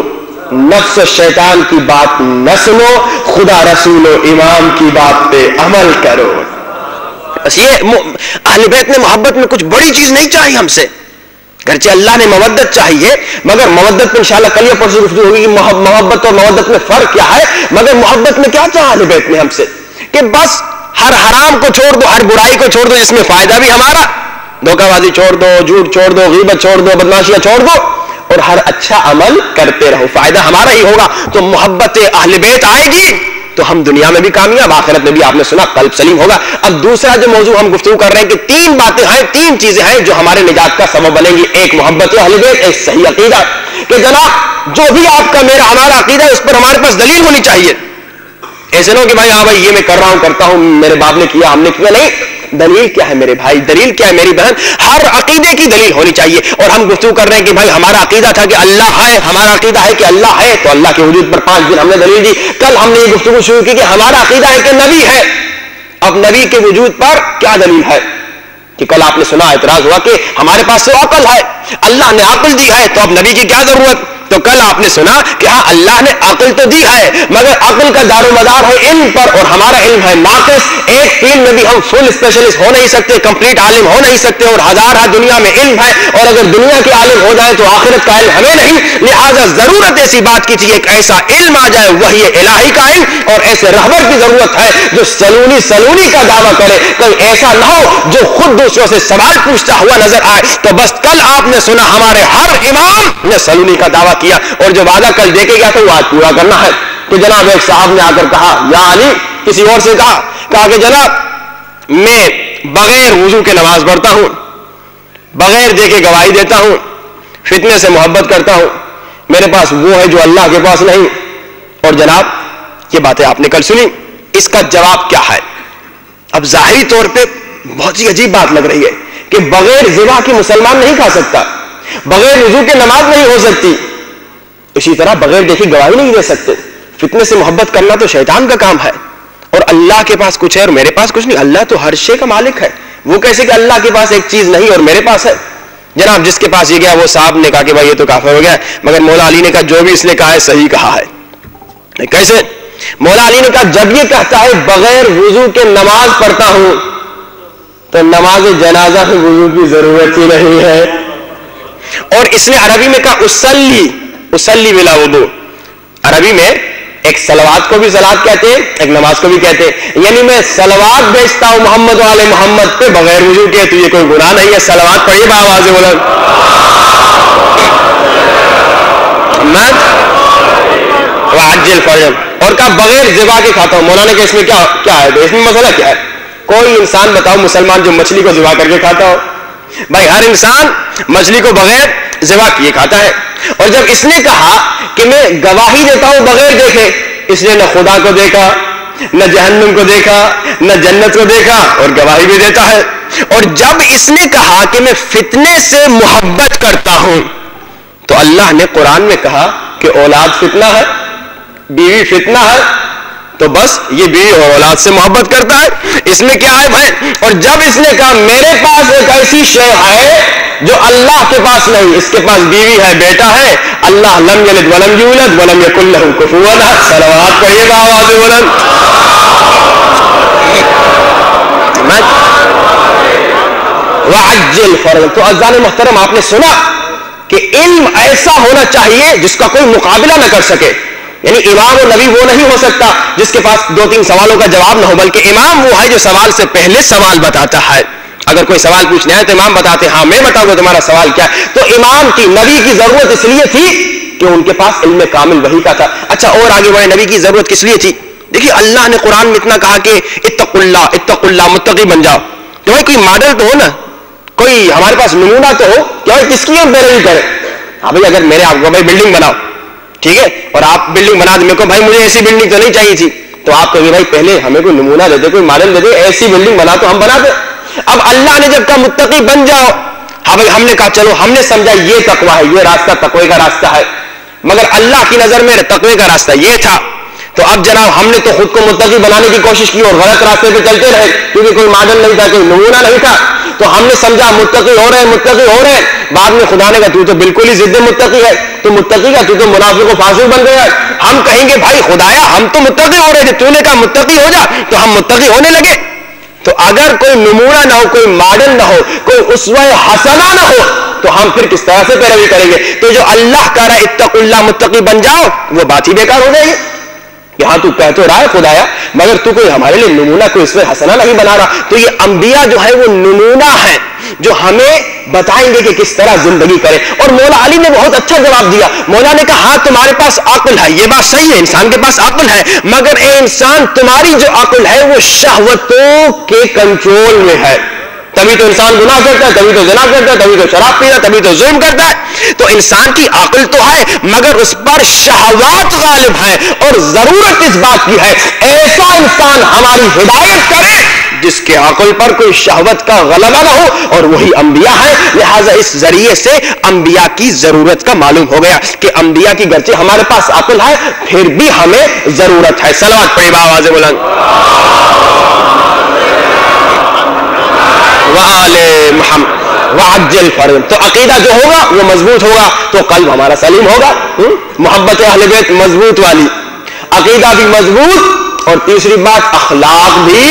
نفس و شیطان کی بات نہ سنو، خدا رسول و امام کی بات پہ عمل کرو۔ بس یہ اہل بیت نے محبت میں کچھ بڑی چیز نہیں چاہی ہم سے، گرچہ اللہ نے مودت چاہیے، مگر مودت میں انشاءاللہ کل یا پرسوں گفتگو ہوگی کہ محبت اور مودت میں فرق کیا ہے، مگر محبت میں کیا چاہا اہل بیت نے ہم سے کہ بس ہر حرام کو چھوڑ دو، ہر برائی کو چھوڑ دو جس میں فائدہ بھی ہمارا، دھوکہ بازی چھوڑ دو، جھوٹ چھوڑ دو، غیبت چھوڑ دو، بدماشیاں چھوڑ دو، اور ہر اچھا عمل کرتے رہو، فائدہ ہمارا ہی ہوگا۔ تو محبت اہل بیت آئے گی تو ہم دنیا میں بھی کامیاب، آخرت میں بھی آپ نے سنا قلب سلیم ہوگا۔ اب دوسرا جو موضوع ہم گفتگو کر رہے ہیں کہ تین باتیں ہیں، تین چیزیں ہیں جو ہمارے نجات کا سبب بنیں گی، ایک محبت اہل بیت، ایک صحیح عقیدہ، کہ جناب جو بھی آپ کا میرا ہمارا عقیدہ ہے اس پر ہمارے پاس دلیل ہونی چاہیے، ایسے نہ ہو کہ بھائی ہاں بھائی یہ میں کر رہا ہوں کرتا ہوں، میرے باپ نے کیا ہم نے کیا، نہیں، دلیل کیا ہے میرے بھائی، دلیل کیا ہے میری بہن، ہر عقیدے کی دلیل ہونی چاہیے۔ اور ہم گفتگو کر رہے ہیں کہ بھائی ہمارا عقیدہ تھا کہ اللہ ہے، ہمارا عقیدہ ہے کہ اللہ ہے، تو اللہ کے وجود پر 5 دن ہم نے دلیل دی۔ کل ہم نے یہ گفتگو شروع کی کہ ہمارا عقیدہ ہے کہ نبی ہے، اب نبی کے وجود پر کیا دلیل ہے؟ کہ کل آپ نے سنا اعتراض ہوا کہ ہمارے پاس تو عقل ہے، اللہ نے عقل دی ہے تو اب نبی کی کیا ضرورت؟ تو کل آپ نے سنا کہ ہاں اللہ نے عقل تو دی ہے مگر عقل کا دار و مدار ہے علم پر، اور ہمارا علم ہے ناقص، ایک فیلڈ میں بھی ہم فل اسپیشلسٹ ہو نہیں سکتے، کمپلیٹ عالم ہو نہیں سکتے، اور ہزارہ دنیا میں علم ہے، اور اگر دنیا کے عالم ہو جائے تو آخرت کا علم ہمیں نہیں، لہذا ضرورت ایسی بات کی تھی ایک ایسا علم آ جائے وہی الہی کا علم، اور ایسے رہبر کی ضرورت ہے جو سلونی کا دعویٰ کرے، کوئی ایسا نہ ہو جو خود دوسروں سے سوال پوچھتا ہوا نظر آئے۔ تو بس کل آپ نے سنا ہمارے ہر امام نے سلونی کا دعویٰ کیا، اور جو وعدہ کل دے کے گیا تھا وہ آج پورا کرنا ہے۔ کہ جناب ایک صاحب نے آ کر کہا یا علی، کسی اور سے کہا کہ جناب میں بغیر وضو کے نماز پڑھتا ہوں، بغیر دیکھے گواہی دیتا ہوں، فتنے سے محبت کرتا ہوں، میرے پاس وہ ہے جو اللہ کے پاس نہیں۔ اور جناب یہ باتیں آپ نے کل سنی، اس کا جواب کیا ہے؟ اب ظاہری طور پہ بہت ہی عجیب بات لگ رہی ہے کہ بغیر ذبح کے مسلمان نہیں کھا سکتا، بغیر وضو کے نماز نہیں ہو سکتی، اسی طرح بغیر دیکھے گواہی نہیں دے سکتے۔ فتنے سے محبت کرنا تو شیطان کا کام ہے، اور اللہ کے پاس کچھ ہے اور میرے پاس کچھ نہیں، اللہ تو ہر شے کا مالک ہے، وہ کیسے کہ اللہ کے پاس ایک چیز نہیں اور میرے پاس ہے؟ جناب جس کے پاس یہ گیا وہ صاحب نے کہا کہ بھائی یہ تو کافر ہو گیا، مگر مولا علی نے کہا جو بھی اس نے کہا ہے صحیح کہا ہے۔ کیسے؟ مولا علی نے کہا جب یہ کہتا ہے بغیر وضو کے نماز پڑھتا ہوں تو نماز جنازہ میں وضو کی ضرورت ہی نہیں ہے، اور اس نے عربی میں کہا اسلی بلا وضو، عربی میں ایک صلوات کو بھی صلات کہتے ہیں، ایک نماز کو بھی کہتے ہیں، یعنی میں صلوات بیچتا ہوں محمد والے محمد پہ بغیر وضو کے، تو یہ کوئی گناہ نہیں ہے، صلوات پڑھیے بآواز بلند، وعجل فرجم، اور کہا بغیر ذبح کے کھاتا ہوں۔ مولانا کہ اس میں کیا ہے؟ تو اس میں مسئلہ کیا ہے؟ کوئی انسان بتاؤ مسلمان جو مچھلی کو ذبح کر کے کھاتا ہو؟ بھائی ہر انسان مچھلی کو بغیر ذبح کیے کھاتا ہے، اور جب اس نے کہا کہ میں گواہی دیتا ہوں بغیر دیکھے، اس نے نہ خدا کو دیکھا، نہ جہنم کو دیکھا، نہ جنت کو دیکھا، اور گواہی بھی دیتا ہے۔ اور جب اس نے کہا کہ میں فتنے سے محبت کرتا ہوں، تو اللہ نے قرآن میں کہا کہ اولاد فتنہ ہے، بیوی فتنہ ہے، تو بس یہ بیوی اور اولاد سے محبت کرتا ہے، اس میں کیا ہے بھائی؟ اور جب اس نے کہا میرے پاس ایک ایسی شے ہے جو اللہ کے پاس نہیں، اس کے پاس بیوی ہے، بیٹا ہے، اللہ لم یلد ولم یولد ولم یکن لہ کفوا احد، صلوات پڑھیے بآواز بلند۔ وعجل فرج، تو عزیزان محترم آپ نے سنا کہ علم ایسا ہونا چاہیے جس کا کوئی مقابلہ نہ کر سکے، یعنی امام و نبی وہ نہیں ہو سکتا جس کے پاس 2-3 سوالوں کا جواب نہ ہو، بلکہ امام وہ ہے جو سوال سے پہلے سوال بتاتا ہے۔ اگر کوئی سوال پوچھنے آئے تو امام بتاتے ہاں میں بتاؤں گا تمہارا سوال کیا ہے۔ تو امام کی نبی کی ضرورت اس لیے تھی کہ ان کے پاس علم کامل وحی کا تھا۔ اچھا اور آگے بڑھے، نبی کی ضرورت کس لیے تھی؟ دیکھیے اللہ نے قرآن میں اتنا کہا کہ اتقوا اللہ متقی بن جاؤ، تو بھائی کوئی ماڈل تو ہو نا، کوئی ہمارے پاس نمونہ تو ہو کہ بھائی کس کی ہم پیروی کریں۔ ہاں بھائی اگر میرے آپ کو بھائی بلڈنگ بناؤ، ٹھیک ہے، اور آپ بلڈنگ بنا دیں، میرے کو بھائی مجھے ایسی بلڈنگ تو نہیں چاہیے تھی، تو آپ کہیں بھائی پہلے ہمیں کوئی نمونہ دے دے، کوئی ماڈل دے دے، ایسی بلڈنگ بنا تو ہم بنا دیں۔ اب اللہ نے جب کہا متقی بن جاؤ، ہاں بھائی ہم نے کہا چلو ہم نے سمجھا یہ تقویٰ ہے، یہ راستہ تقوی کا راستہ ہے، مگر اللہ کی نظر میں تقوی کا راستہ یہ تھا۔ تو اب جناب ہم نے تو خود کو متقی بنانے کی کوشش کی اور غلط راستے پہ چلتے رہے, کیونکہ کوئی ماڈل نہیں تھا, کوئی نمونہ نہیں تھا. تو ہم نے سمجھا متقی ہو رہے ہیں. بعد میں خدا نے کہا تو بالکل ہی ضد متقی ہے, تو متقی کا تو منافق و فاسق بن گیا. ہم کہیں گے بھائی خدایا ہم تو متقی ہو رہے تھے, تو نے کہا متقی ہو جا, تو ہم متقی ہونے لگے. تو اگر کوئی نمونہ نہ ہو, کوئی ماڈل نہ ہو, کوئی اسوہ حسنہ نہ ہو, تو ہم پھر کس طرح سے پیروی کریں گے؟ تو جو اللہ کہہ رہا ہے اتقوا اللہ متقی بن جاؤ, وہ بات ہی بیکار ہو جائے گی. یہاں تو کہہ تو رہا ہے خدایا, مگر تو کوئی ہمارے لیے نمونہ, کوئی اسوہ حسنہ نہیں بنا رہا. تو یہ انبیاء جو ہے وہ نمونہ ہیں, جو ہمیں بتائیں گے کہ کس طرح زندگی کرے. اور مولا علی نے بہت اچھا جواب دیا. مولا نے کہا ہاں تمہارے پاس عقل ہے, یہ بات صحیح ہے, انسان کے پاس عقل ہے, مگر اے انسان تمہاری جو عقل ہے وہ شہوتوں کے کنٹرول میں ہے. تبھی تو انسان گناہ کرتا ہے, تبھی تو زنا کرتا ہے, تبھی تو شراب پیتا ہے, تبھی تو ظلم کرتا ہے. تو انسان کی عقل تو ہے, مگر اس پر شہوات غالب ہے, اور ضرورت اس بات کی ہے ایسا انسان ہماری ہدایت کرے جس کے عقل پر کوئی شہوت کا غلبہ نہ ہو, اور وہی انبیاء ہے. لہذا اس ذریعے سے انبیاء کی ضرورت کا معلوم ہو گیا کہ انبیاء کی گرچہ ہمارے پاس عقل ہے پھر بھی ہمیں ضرورت ہے. صلوات پڑھیں بآواز بلند. وآل محمد وعجل فرج. تو عقیدہ جو ہوگا وہ مضبوط ہوگا تو قلب ہمارا سلیم ہوگا, محبت اہل بیت مضبوط والی, عقیدہ بھی مضبوط, اور تیسری بات اخلاق بھی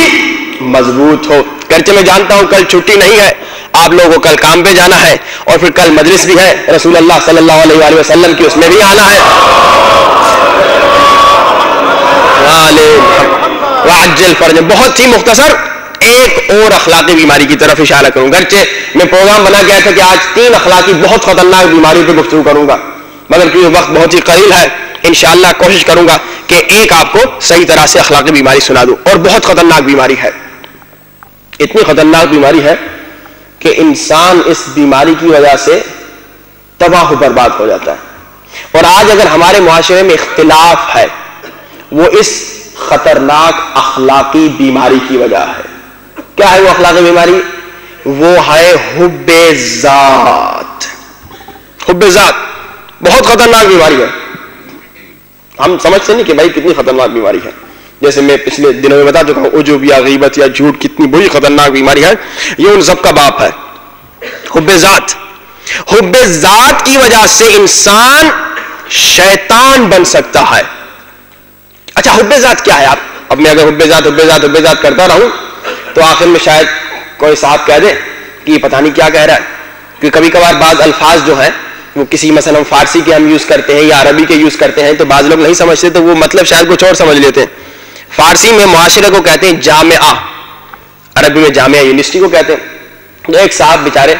مضبوط ہو. گرچہ میں جانتا ہوں کل چھٹی نہیں ہے, آپ لوگوں کو کل کام پہ جانا ہے, اور پھر کل مجلس بھی ہے رسول اللہ صلی اللہ علیہ وآلہ وسلم کی, اس میں بھی آنا ہے. وعجل فرج. بہت ہی مختصر ایک اور اخلاقی بیماری کی طرف اشارہ کروں. گرچہ میں پروگرام بنا گیا تھا کہ آج 3 اخلاقی بہت خطرناک بیماری پہ گفتگو کروں گا, مگر کیونکہ وقت بہت ہی قلیل ہے انشاءاللہ کوشش کروں گا کہ ایک آپ کو صحیح طرح سے اخلاقی بیماری سنا دوں. اور بہت خطرناک بیماری ہے, اتنی خطرناک بیماری ہے کہ انسان اس بیماری کی وجہ سے تباہ و برباد ہو جاتا ہے. اور آج اگر ہمارے معاشرے میں اختلاف ہے وہ اس خطرناک اخلاقی بیماری کی وجہ ہے. کیا ہے وہ اخلاقی بیماری؟ وہ ہے حب ذات. حب ذات بہت خطرناک بیماری ہے. ہم سمجھتے نہیں کہ بھائی کتنی خطرناک بیماری ہے. جیسے میں پچھلے دنوں میں بتا چکا ہوں عجب یا غیبت یا جھوٹ کتنی بری خطرناک بیماری ہے, یہ ان سب کا باپ ہے. حب ذات. حب ذات کی وجہ سے انسان شیطان بن سکتا ہے. اچھا حب ذات کیا ہے؟ آپ اب میں اگر حب ذات کرتا رہوں تو آخر میں شاید کوئی صاحب کہہ دے کہ یہ پتہ نہیں کیا کہہ رہا ہے, کیونکہ کبھی کبھار بعض الفاظ جو ہیں وہ کسی مثلا فارسی کے ہم یوز کرتے ہیں یا عربی کے یوز کرتے ہیں تو بعض لوگ نہیں سمجھتے, تو وہ مطلب شاید کچھ اور سمجھ لیتے ہیں. فارسی میں معاشرے کو کہتے ہیں جامعہ, عربی میں جامعہ یونیورسٹی کو کہتے ہیں. تو ایک صاحب بیچارے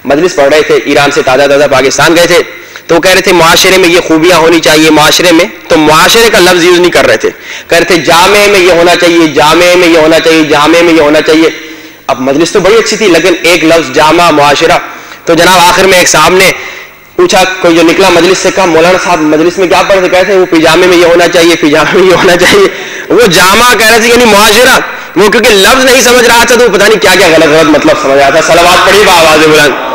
مجلس پڑھ رہے تھے, ایران سے تازہ پاکستان گئے تھے, تو وہ کہہ رہے تھے معاشرے میں یہ خوبیاں ہونی چاہیے معاشرے میں, تو معاشرے کا لفظ یوز نہیں کر رہے تھے, کہہ رہے تھے جامع میں یہ ہونا چاہیے, جامع میں یہ ہونا چاہیے, جامع میں یہ ہونا چاہیے. اب مجلس تو بڑی اچھی تھی لیکن ایک لفظ جامع معاشرہ. تو جناب آخر میں ایک صاحب نے پوچھا, کوئی جو نکلا مجلس سے, کہا مولانا صاحب مجلس میں کیا پڑھ رہے؟ کہتے ہیں وہ پیجامے میں یہ ہونا چاہیے, پیجامے میں یہ ہونا چاہیے. وہ جامع کہہ رہے تھے یعنی معاشرہ, وہ کیونکہ لفظ نہیں سمجھ رہا تھا تو وہ پتہ نہیں کیا کیا غلط مطلب سمجھ رہا تھا. صلوات پڑھی بآواز بلند.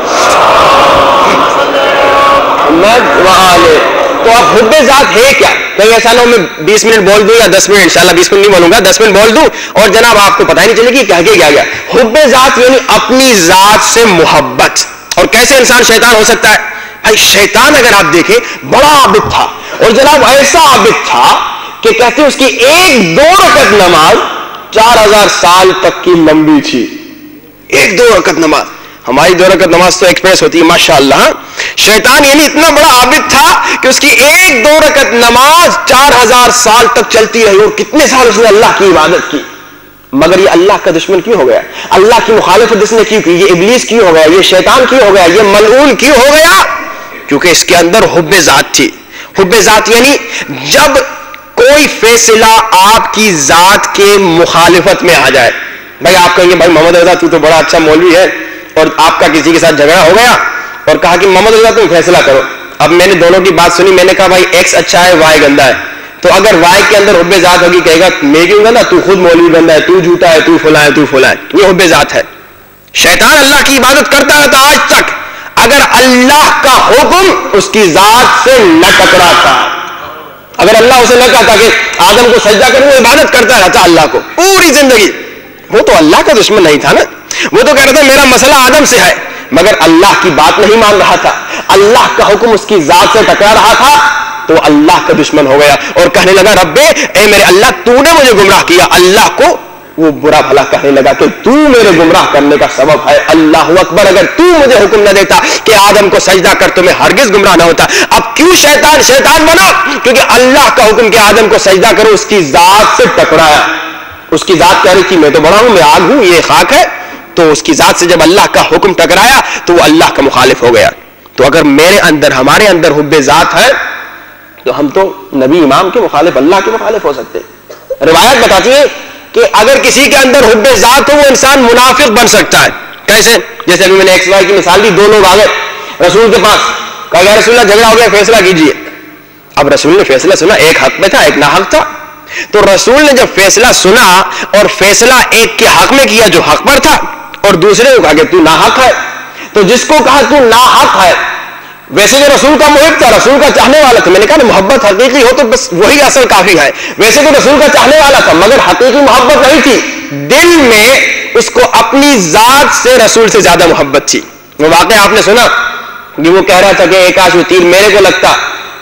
تو اب حب ذات ہے کیا؟ کہیں ایسا نہ ہو میں 20 منٹ بول دوں یا 10 منٹ, انشاءاللہ 20 منٹ نہیں بولوں گا, 10 منٹ بول دوں اور جناب آپ کو پتہ ہی نہیں چلے کہ کہہ کے کیا گیا. حب ذات یعنی اپنی ذات سے محبت. اور کیسے انسان شیطان ہو سکتا ہے؟ بھائی شیطان اگر آپ دیکھیں بڑا عابد تھا, اور جناب ایسا عابد تھا کہ کہتے ہیں اس کی 1-2 رکعت نماز 4000 سال تک کی لمبی تھی. 1-2 رکعت نماز, ہماری 2 رکعت نماز تو ایکسپریس ہوتی ہے ماشاءاللہ. شیطان یعنی اتنا بڑا عابد تھا کہ اس کی 1-2 رکعت نماز 4000 سال تک چلتی رہی, اور کتنے سال اس نے اللہ کی عبادت کی. مگر یہ اللہ کا دشمن کیوں ہو گیا؟ اللہ کی مخالفت جس نے کیوں کی؟ یہ ابلیس کیوں ہو گیا؟ یہ شیطان کیوں ہو گیا؟ یہ ملعون کیوں ہو گیا؟ کیونکہ اس کے اندر حب ذات تھی. حب ذات یعنی جب کوئی فیصلہ آپ کی ذات کے مخالفت میں آ جائے. بھائی آپ کہیں گے بھائی محمد رضا تو بڑا اچھا مولوی ہے, اور آپ کا کسی کے ساتھ جھگڑا ہو گیا اور کہا کہ محمد رضا تم فیصلہ کرو. اب میں نے دونوں کی بات سنی, میں نے کہا بھائی ایکس اچھا ہے وائی گندا ہے. تو اگر وائی کے اندر حب ذات ہوگی کہے گا میں کیوں گندا, تو خود مولوی گندا ہے, تو جھوٹا ہے, تو فلاں ہے, تو فلاں ہے. یہ حب ذات ہے. شیطان اللہ کی عبادت کرتا رہتا آج تک, اگر اللہ کا حکم اس کی ذات سے نہ ٹکراتا. اگر اللہ اسے نہ کہتا کہ آدم کو سجدہ کرو، وہ عبادت کرتا رہتا اللہ کو پوری زندگی، وہ تو اللہ کا دشمن نہیں تھا نا، وہ تو کہہ رہا تھا میرا مسئلہ آدم سے ہے، مگر اللہ کی بات نہیں مان رہا تھا، اللہ کا حکم اس کی ذات سے ٹکرا رہا تھا، تو اللہ کا دشمن ہو گیا اور کہنے لگا رب اے میرے اللہ تو نے مجھے گمراہ کیا، اللہ کو وہ برا بھلا کہنے لگا کہ تو میرے گمراہ کرنے کا سبب ہے، اللہ اکبر، اگر تو مجھے حکم نہ دیتا کہ آدم کو سجدہ کر تو میں ہرگز گمراہ نہ ہوتا۔ اب کیوں شیطان بنا؟ کیونکہ اللہ کا حکم کہ آدم کو سجدہ کرو اس کی ذات سے ٹکرایا، اس کی ذات کہہ رہی تھی میں تو بڑا ہوں، میں آگ ہوں، یہ خاک ہے، تو اس کی ذات سے جب اللہ کا حکم ٹکرایا تو وہ اللہ کا مخالف ہو گیا۔ تو اگر میرے اندر ہمارے اندر حب ذات ہے تو ہم تو نبی امام کے مخالف، اللہ کے مخالف ہو سکتے۔ روایت بتاتی ہے کہ اگر کسی کے اندر حب ذات ہو وہ انسان منافق بن سکتا ہے۔ کیسے؟ جیسے ابھی میں نے ایکس وائی کی مثال دی، دو لوگ آ گئے رسول کے پاس، کہا یا رسول اللہ جھگڑا ہو گیا فیصلہ کیجیے۔ اب رسول نے فیصلہ سنا، ایک حق میں تھا ایک ناحق تھا، تو رسول نے جب فیصلہ سنا اور فیصلہ ایک کے حق میں کیا جو حق پر تھا اور دوسرے کو کہا کہ تو ناحق ہے، تو جس کو کہا تو ناحق ہے، ویسے جو رسول کا محب تھا، رسول کا چاہنے والا تھا، میں نے کہا محبت حقیقی ہو تو بس وہی اصل کافی ہے، ویسے تو رسول کا چاہنے والا تھا مگر حقیقی محبت نہیں تھی، دل میں اس کو اپنی ذات سے رسول سے زیادہ محبت تھی۔ وہ واقعہ آپ نے سنا کہ وہ کہہ رہا تھا کہ ایک آج وہ تیر میرے کو لگتا،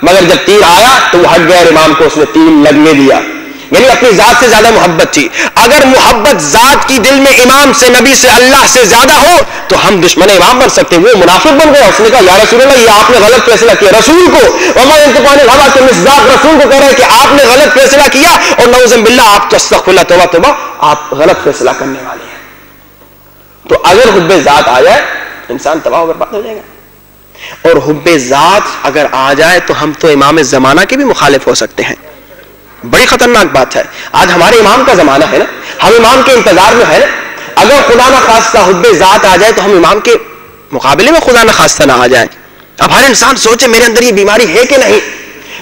مگر جب تیر آیا تو وہ ہٹ گیا، امام کو اس نے تیر لگنے دیا، یعنی اپنی ذات سے زیادہ محبت تھی۔ اگر محبت ذات کی دل میں امام سے، نبی سے، اللہ سے زیادہ ہو تو ہم دشمن امام بن سکتے ہیں۔ وہ منافق بن گیا، اس نے کہا یا رسول اللہ یہ آپ نے غلط فیصلہ کیا، رسول کو وما ينطق عن الهوى کے مصداق رسول کو کہہ رہے ہیں کہ آپ نے غلط فیصلہ کیا، اور نعوذ باللہ آپ تو استغفر اللہ توبہ توبہ آپ غلط فیصلہ کرنے والے ہیں۔ تو اگر حب ذات آ جائے انسان تباہ و برباد ہو جائے گا، اور حب ذات اگر آ جائے تو ہم تو امام زمانہ کے بھی مخالف ہو سکتے ہیں۔ بڑی خطرناک بات ہے، آج ہمارے امام کا زمانہ ہے نا، ہم امام کے انتظار میں ہے نا، اگر خدا نہ خواستہ حب ذات آ جائے تو ہم امام کے مقابلے میں خدا نہ خواستہ نہ آ جائیں۔ اب ہر انسان سوچے میرے اندر یہ بیماری ہے کہ نہیں،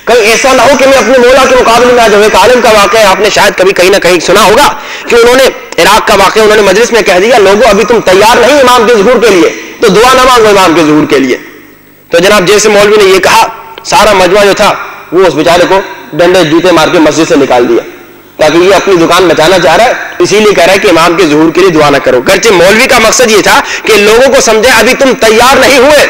کہیں ایسا نہ ہو کہ میں اپنے مولا کے مقابلے میں آ جاؤں۔ ایک عالم کا واقعہ آپ نے شاید کبھی کہیں نہ کہیں سنا ہوگا کہ انہوں نے عراق کا واقعہ انہوں نے مجلس میں کہہ دیا لوگوں ابھی تم تیار نہیں امام کے ظہور کے لیے تو دعا نہ مانگو امام کے ظہور کے لیے۔ تو جناب جیسے مولوی نے یہ کہا سارا مجمع جو تھا وہ اس بیچارے کو ڈنڈے جوتے مار کے مسجد سے نکال دیا، تاکہ یہ اپنی دکان بچانا چاہ رہا ہے، اسی لیے کہہ رہا ہے کہ امام کے ظہور کے لیے دعا نہ کرو۔ گرچہ مولوی کا مقصد یہ تھا کہ لوگوں کو سمجھے ابھی تم تیار نہیں ہوئے،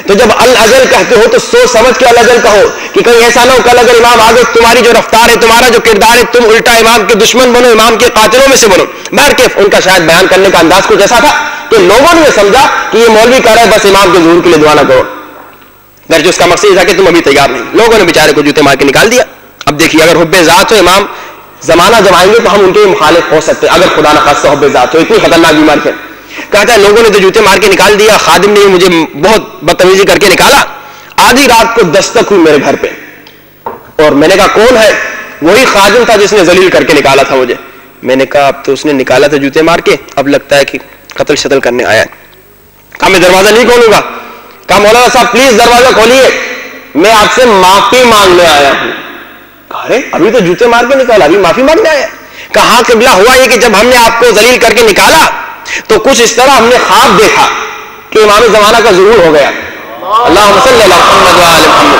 تو جب الازل کہتے ہو تو سوچ سمجھ کے الازل کہو کہ کہیں ایسا نہ ہو کل اگر امام آگے تمہاری جو رفتار ہے تمہارا جو کردار ہے تم الٹا امام کے دشمن بنو، امام کے قاتلوں میں سے بنو۔ بہرکیف ان کا شاید بیان کرنے کا انداز کچھ ایسا تھا کہ لوگوں نے یہ سمجھا کہ یہ مولوی کہہ رہا ہے بس امام کے ظہور کے لیے دعا نہ کرو، گرچہ اس کا مقصد یہ تھا کہ تم ابھی تیار نہیں۔ لوگوں نے بیچارے کو جوتے مار کے نکال دیا۔ اب دیکھیے اگر حب ذات ہو امام زمانہ جب آئیں گے تو ہم ان کے مخالف ہو سکتے ہیں، اگر خدا نہ خواستہ حب ذات ہو، اتنی خطرناک بیماری ہے۔ کہتا ہے لوگوں نے تو جوتے مار کے نکال دیا، خادم نے مجھے بہت بدتمیزی کر کے نکالا، آدھی رات کو دستک ہوئی میرے گھر پہ، اور میں نے کہا کون ہے؟ وہی خادم تھا جس نے ذلیل کر کے نکالا تھا مجھے۔ میں نے کہا اب تو اس نے نکالا تھا جوتے مار کے، اب لگتا ہے کہ قتل شتل کرنے آیا ہے۔ کہا میں دروازہ نہیں کھولوں گا۔ کہا مولانا صاحب پلیز دروازہ کھولیے، میں آپ سے معافی مانگنے آیا ہوں۔ ارے ابھی تو جوتے مار کے نکالا، ابھی معافی مانگنے آیا؟ کہا قبلہ ہوا یہ کہ جب ہم نے آپ کو ذلیل کر کے نکالا تو کچھ اس طرح ہم نے خواب دیکھا کہ امام زمانہ کا ظہور ہو گیا۔ اللہم صلی علی محمد وآل محمد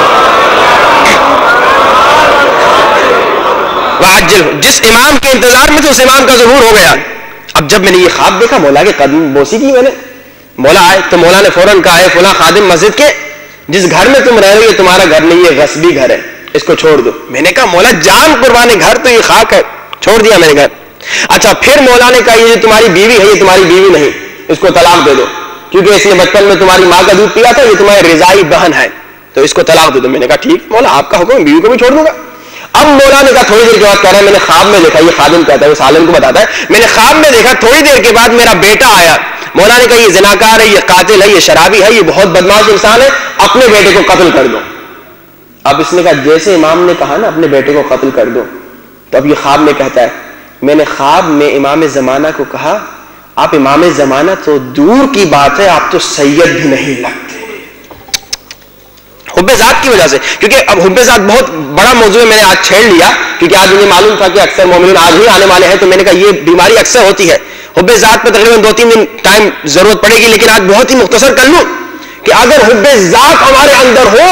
وعجل، جس امام کے انتظار میں تھے اس امام کا ظہور ہو گیا۔ اب جب میں نے یہ خواب دیکھا مولا کے قدم بوسی کی میں نے، مولا آئے تو مولا نے فوراً کہا ہے فلاں خادم مسجد کے جس گھر میں تم رہ رہے ہو یہ تمہارا گھر نہیں، یہ غصبی گھر ہے، اس کو چھوڑ دو۔ میں نے کہا مولا جان قربان، گھر تو یہ خاک ہے، چھوڑ دیا میں نے گھر۔ اچھا پھر مولا نے کہا یہ جو تمہاری بیوی ہے یہ تمہاری بیوی نہیں، اس کو طلاق دے دو، کیونکہ اس نے بچپن میں تمہاری ماں کا دودھ پیا تھا، یہ تمہاری رضائی بہن ہے، تو اس کو طلاق دے دو۔ میں نے کہا ٹھیک مولا آپ کا حکم، بیوی کو بھی چھوڑ دوں گا۔ اب مولا نے کہا تھوڑی دیر کے بعد کہہ رہا ہے میں نے خواب میں دیکھا، یہ خادم کہتا ہے اس عالم کو بتاتا ہے، میں نے خواب میں دیکھا تھوڑی دیر کے بعد میرا بیٹا آیا۔ مولا نے کہا یہ زناکار ہے، یہ قاتل ہے، یہ شرابی ہے، یہ بہت بدماش انسان ہے، اپنے بیٹے کو قتل کر دو۔ اب اس نے کہا جیسے امام نے کہا نا اپنے بیٹے کو قتل کر دو، تو اب یہ خواب میں کہتا ہے میں نے خواب میں امام زمانہ کو کہا آپ امام زمانہ تو دور کی بات ہے آپ تو سید بھی نہیں لگتے۔ حب ذات کی وجہ سے، کیونکہ اب حب ذات بہت بڑا موضوع ہے، میں نے آج چھیڑ لیا کیونکہ آج مجھے معلوم تھا کہ اکثر مومنین آج ہی آنے والے ہیں، تو میں نے کہا یہ بیماری اکثر ہوتی ہے۔ حب ذات پہ تقریباً 2-3 دن ٹائم ضرورت پڑے گی، لیکن آج بہت ہی مختصر کر لوں کہ اگر حب ذات ہمارے اندر ہو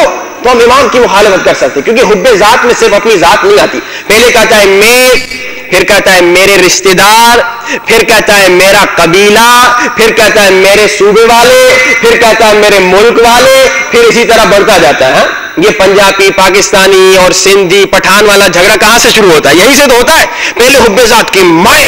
تو ہم امام کی مخالفت کر سکتے، کیونکہ حب ذات میں صرف اپنی ذات نہیں آتی، پہلے کہتا ہے میں، پھر کہتا ہے میرے رشتہ دار، پھر کہتا ہے میرا قبیلہ، پھر کہتا ہے میرے صوبے والے، پھر کہتا ہے میرے ملک والے، پھر اسی طرح بڑھتا جاتا ہے. یہ پنجابی، پاکستانی اور سندھی پٹھان والا جھگڑا کہاں سے شروع ہوتا ہے؟ یہیں سے تو ہوتا ہے. پہلے حب ذات کی میں،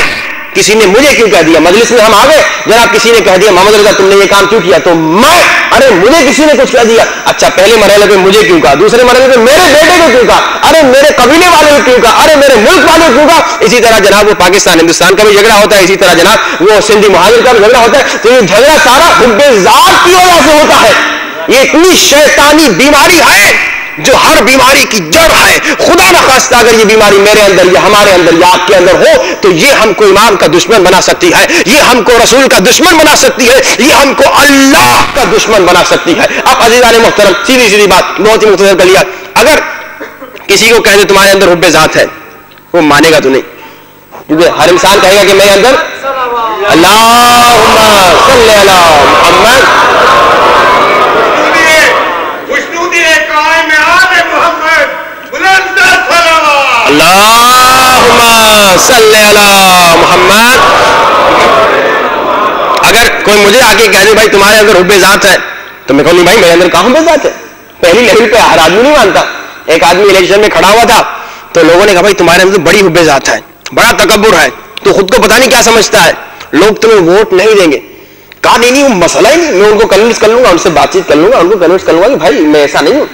کسی نے مجھے کیوں کہہ دیا، مجلس میں ہم آ گئے، جناب کسی نے کہہ دیا محمد رضا تم نے یہ کام کیوں کیا، تو میں، ارے مجھے کسی نے کچھ کہہ دیا، اچھا پہلے مرحلے پہ مجھے کیوں کہا، دوسرے مرحلے پہ میرے بیٹے کو کیوں کہا، ارے میرے قبیلے والے کو کیوں کہا، ارے میرے ملک والے کو کیوں کہا. اسی طرح جناب وہ پاکستان ہندوستان کا بھی جھگڑا ہوتا ہے، اسی طرح جناب وہ سندھی مہاجر کا بھی جھگڑا ہوتا ہے. تو یہ جھگڑا سارا حب ذات کی وجہ سے ہوتا ہے. یہ اتنی شیطانی بیماری ہے جو ہر بیماری کی جڑ ہے. خدا نخواستہ اگر یہ بیماری میرے اندر یا ہمارے اندر یا آپ کے اندر ہو تو یہ ہم کو امام کا دشمن بنا سکتی ہے، یہ ہم کو رسول کا دشمن بنا سکتی ہے، یہ ہم کو اللہ کا دشمن بنا سکتی ہے. اب عزیزان محترم، سیدھی سیدھی بات بہت ہی مختصر کر لیا، اگر کسی کو کہہ دے تمہارے اندر حب ذات ہے، وہ مانے گا تو نہیں، کیونکہ ہر انسان کہے گا کہ میرے اندر اللہم صلی علی محمد اللہم صلی علی محمد. اگر کوئی مجھے آ کے کہہ دے بھائی تمہارے اندر حب ذات ہے، تو میں کہوں نہیں بھائی میرے اندر کہاں حب ذات ہے. پہلی لیول پہ ہر آدمی نہیں مانتا. ایک آدمی الیکشن میں کھڑا ہوا تھا تو لوگوں نے کہا بھائی تمہارے اندر بڑی حب ذات ہے، بڑا تکبر ہے، تو خود کو پتہ نہیں کیا سمجھتا ہے، لوگ تمہیں ووٹ نہیں دیں گے. کہا نہیں وہ مسئلہ ہی نہیں، میں ان کو کنونس کر لوں گا، ان سے بات چیت کر لوں گا، ان کو کنونس کر لوں گا کہ بھائی میں ایسا نہیں ہوں.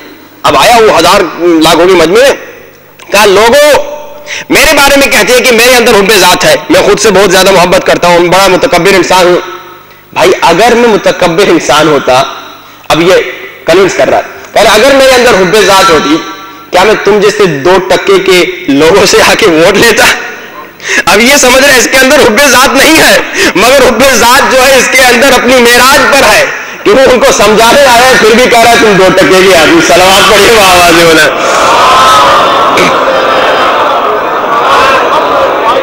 اب آیا وہ 1000 لاکھوں کی مجمع میں، کہا لوگوں میرے بارے میں کہتے ہیں کہ میرے اندر حب ذات ہے، میں خود سے بہت زیادہ محبت کرتا ہوں، بڑا متکبر انسان ہوں. بھائی اگر میں متکبر انسان ہوتا، اب یہ کنونس کر رہا ہے، اگر میرے اندر حب ذات ہوتی کیا میں تم جیسے 2% کے لوگوں سے آ کے ووٹ لیتا؟ اب یہ سمجھ رہے اس کے اندر حب ذات نہیں ہے، مگر حب ذات جو ہے اس کے اندر اپنی معراج پر ہے کہ وہ ان کو سمجھانے آیا ہے، پھر بھی کہہ رہا ہے تم 2% کے آدمی. صلوات پڑھیے وہ آواز ہونا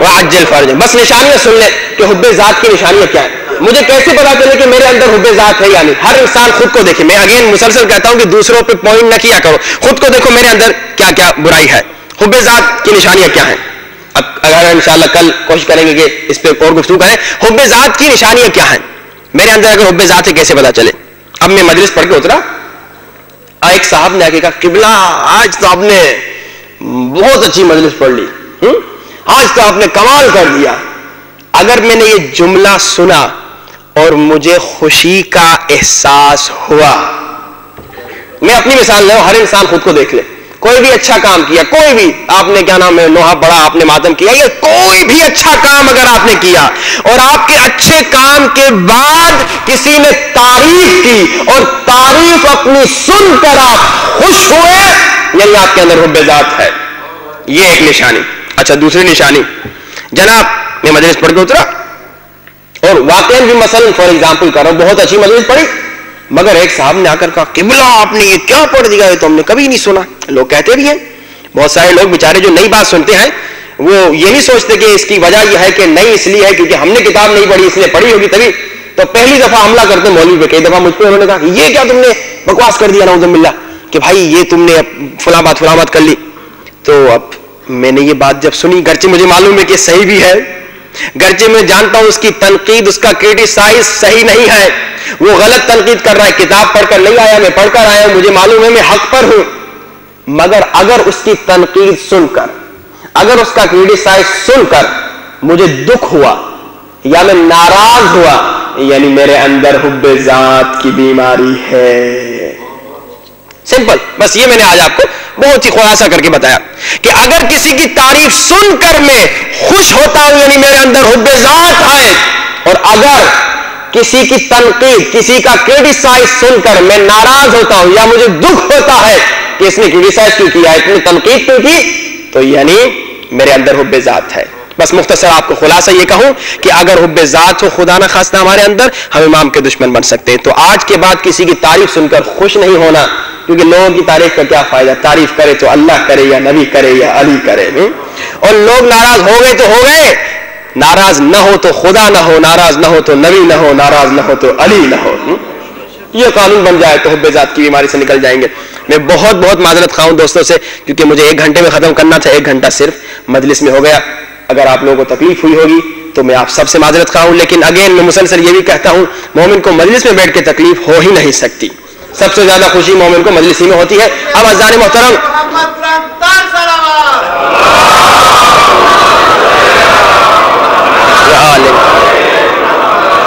وعجل فرج. بس نشانیاں سن لیں کہ حب ذات کی نشانیاں کیا ہیں. مجھے کیسے پتا چلے کہ میرے اندر حب ذات ہے؟ یعنی ہر انسان خود کو دیکھے. میں اگین مسلسل کہتا ہوں کہ دوسروں پہ پوائنٹ نہ کیا کرو، خود کو دیکھو میرے اندر کیا کیا برائی ہے. حب ذات کی نشانیاں کیا ہیں؟ اب اگر انشاءاللہ کل کوشش کریں گے کہ اس پہ اور گفتگو کریں. حب ذات کی نشانیاں کیا ہیں میرے اندر؟ اگر حب ذات ہے کیسے پتا چلے؟ اب میں مجلس پڑھ کے اترا، ایک صاحب نے آ کے کہا قبلہ آج تو آپ نے بہت اچھی مجلس پڑھ لی، آج تو آپ نے کمال کر دیا. اگر میں نے یہ جملہ سنا اور مجھے خوشی کا احساس ہوا، میں اپنی مثال لوں، ہر انسان خود کو دیکھ لے، کوئی بھی اچھا کام کیا، کوئی بھی آپ نے کیا نام ہے نوحہ پڑھا، آپ نے ماتم کیا، یہ کوئی بھی اچھا کام اگر آپ نے کیا اور آپ کے اچھے کام کے بعد کسی نے تعریف کی اور تعریف اپنی سن کر آپ خوش ہوئے، یعنی آپ کے اندر حب ذات ہے. یہ ایک نشانی. اچھا دوسری نشانی، جناب میں مجلس پڑھ کے اترا اور واقعی بھی مثلا فار ایگزامپل کر رہا ہوں، بہت اچھی مجلس پڑھی، مگر ایک صاحب نے آ کر کہا قبلہ آپ نے یہ کیا پڑھ دیا، یہ تو ہم نے کبھی نہیں سنا. لوگ کہتے بھی ہیں، بہت سارے لوگ بیچارے جو نئی بات سنتے ہیں وہ یہ نہیں سوچتے کہ اس کی وجہ یہ ہے کہ نئی اس لیے ہے کیونکہ ہم نے کتاب نہیں پڑھی، اس لیے پڑھی ہوگی تبھی. تو پہلی دفعہ حملہ کرتے مولوی پہ، کئی دفعہ مجھ پہ انہوں نے کہا یہ کیا تم نے بکواس کر دیا نعوذ باللہ، کہ بھائی یہ تم نے فلاں بات کر لی. تو اب میں نے یہ بات جب سنی، گرچہ مجھے معلوم ہے کہ صحیح بھی ہے، گرچہ میں جانتا ہوں اس کی تنقید، اس کا کرٹیسائز صحیح نہیں ہے، وہ غلط تنقید کر رہا ہے، کتاب پڑھ کر نہیں آیا، میں پڑھ کر آیا ہوں، مجھے معلوم ہے میں حق پر ہوں. مگر اگر اس کی تنقید سن کر، اگر اس کا کرٹیسائز سن کر مجھے دکھ ہوا یا میں ناراض ہوا، یعنی میرے اندر حب ذات کی بیماری ہے. سمپل. بس یہ میں نے آج آپ کو بہت ہی خلاصہ کر کے بتایا کہ اگر کسی کی تعریف سن کر میں خوش ہوتا ہوں یعنی میرے اندر حب ذات ہے، اور اگر کسی کی تنقید، کسی کا کرٹیسائز سن کر میں ناراض ہوتا ہوں یا مجھے دکھ ہوتا ہے کہ اس نے کرٹیسائز کیوں کیا، اتنی تنقید کیوں کی، تو یعنی میرے اندر حب ذات ہے. بس مختصر آپ کو خلاصہ یہ کہوں کہ اگر حب ذات ہو خدا نہ خواستہ ہمارے اندر، ہم امام کے دشمن بن سکتے ہیں. تو آج کے بعد کسی کی تعریف سن کر خوش نہیں ہونا، کیونکہ لوگوں کی تعریف کا کیا فائدہ، تعریف کرے تو اللہ کرے یا نبی کرے یا علی کرے، اور لوگ ناراض ہو گئے تو ہو گئے، ناراض نہ ہو تو خدا نہ ہو، ناراض نہ ہو تو نبی نہ ہو، ناراض نہ ہو تو علی نہ ہو. یہ قانون بن جائے تو حب ذات کی بیماری سے نکل جائیں گے. میں بہت بہت معذرت خواہ ہوں دوستوں سے، کیونکہ مجھے 1 گھنٹے میں ختم کرنا تھا، 1 گھنٹہ صرف مجلس میں ہو گیا. اگر آپ لوگوں کو تکلیف ہوئی ہوگی تو میں آپ سب سے معذرت خواہ ہوں، لیکن اگین میں مسلسل یہ بھی کہتا ہوں مومن کو مجلس میں بیٹھ کے تکلیف ہو ہی نہیں سکتی. سب سے زیادہ خوشی مومن کو مجلس ہی میں ہوتی ہے. اب اذان محترم،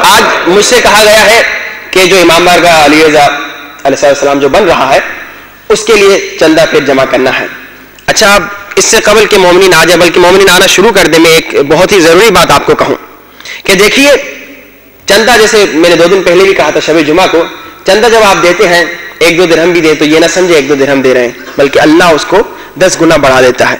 آج مجھ سے کہا گیا ہے کہ جو امام بارگاہ علی رضا علیہ السلام جو بن رہا ہے اس کے لیے چندہ پھر جمع کرنا ہے. اچھا، اب اس سے قبل کہ مومنین آ جائے، بلکہ مومنین آنا شروع کر دیں، میں ایک بہت ہی ضروری بات آپ کو کہوں کہ دیکھیے چندہ، جیسے میں نے 2 دن پہلے بھی کہا تھا شب جمعہ کو، چندہ جب آپ دیتے ہیں 1-2 درہم بھی دیں تو یہ نہ سمجھے 1-2 درہم دے رہے ہیں، بلکہ اللہ اس کو 10 گنا بڑھا دیتا ہے.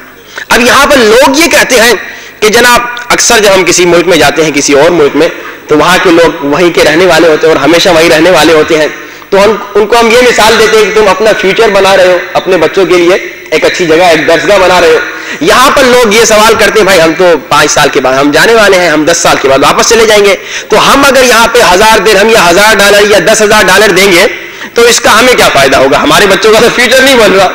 اب یہاں پر لوگ یہ کہتے ہیں کہ جناب اکثر جب ہم کسی ملک میں جاتے ہیں، کسی اور ملک میں، تو وہاں کے لوگ وہیں کے رہنے والے ہوتے ہیں اور ہمیشہ وہیں رہنے والے ہوتے ہیں، تو ان کو ہم یہ مثال دیتے ہیں کہ تم اپنا فیوچر بنا رہے ہو، اپنے بچوں کے لیے ایک اچھی جگہ، ایک درسگاہ بنا رہے ہو. یہاں پر لوگ یہ سوال کرتے ہیں بھائی ہم تو 5 سال کے بعد ہم جانے والے ہیں، ہم 10 سال کے بعد واپس چلے جائیں گے، تو ہم اگر یہاں پہ 1000 درہم یا $1000 یا $10,000 دیں گے تو اس کا ہمیں کیا فائدہ ہوگا؟ ہمارے بچوں کا تو فیوچر نہیں بن رہا،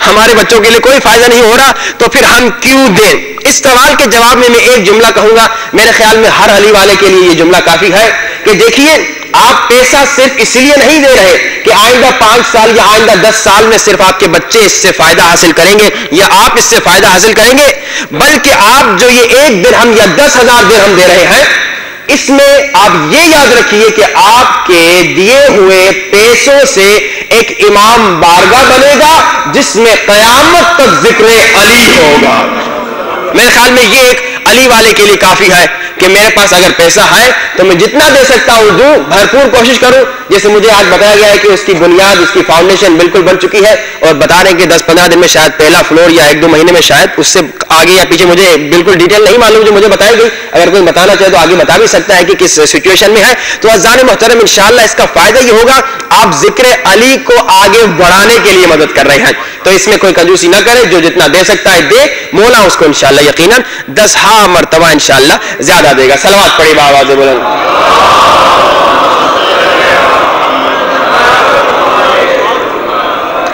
ہمارے بچوں کے لیے کوئی فائدہ نہیں ہو رہا، تو پھر ہم کیوں دیں؟ اس سوال کے جواب میں ایک جملہ کہوں گا، میرے خیال میں ہر علی والے کے لیے یہ جملہ کافی ہے کہ دیکھیے آپ پیسہ صرف اس لیے نہیں دے رہے کہ آئندہ 5 سال یا آئندہ 10 سال میں صرف آپ کے بچے اس سے فائدہ حاصل کریں گے یا آپ اس سے فائدہ حاصل کریں گے، بلکہ آپ جو یہ 1 درہم یا 10,000 درہم دے رہے ہیں، اس میں آپ یہ یاد رکھیے کہ آپ کے دیے ہوئے پیسوں سے ایک امام بارگاہ بنے گا جس میں قیامت تک ذکر علی ہوگا. میرے خیال میں یہ ایک علی والے کے لیے کافی ہے کہ میرے پاس اگر پیسہ ہے تو میں جتنا دے سکتا ہوں دوں، بھرپور کوشش کروں. جیسے مجھے آج بتایا گیا ہے کہ اس کی بنیاد، اس کی فاؤنڈیشن بالکل بن چکی ہے اور بتا رہے ہیں کہ 10-15 دن میں شاید پہلا فلور یا 1-2 مہینے میں شاید، اس سے آگے یا پیچھے مجھے بالکل ڈیٹیل نہیں معلوم جو مجھے بتائی گئی، اگر کوئی بتانا چاہے تو آگے بتا بھی سکتا ہے کہ کس سچویشن میں ہے. تو اذان محترم انشاءاللہ اس کا فائدہ یہ ہوگا آپ ذکر علی کو آگے بڑھانے کے لیے مدد کر رہے ہیں، تو اس میں کوئی کنجوسی نہ کرے، جو جتنا دے سکتا ہے دے، مولا اس کو انشاءاللہ یقیناً 10 مرتبہ انشاءاللہ زیادہ دے گا. صلوات پڑھی بآواز بلند.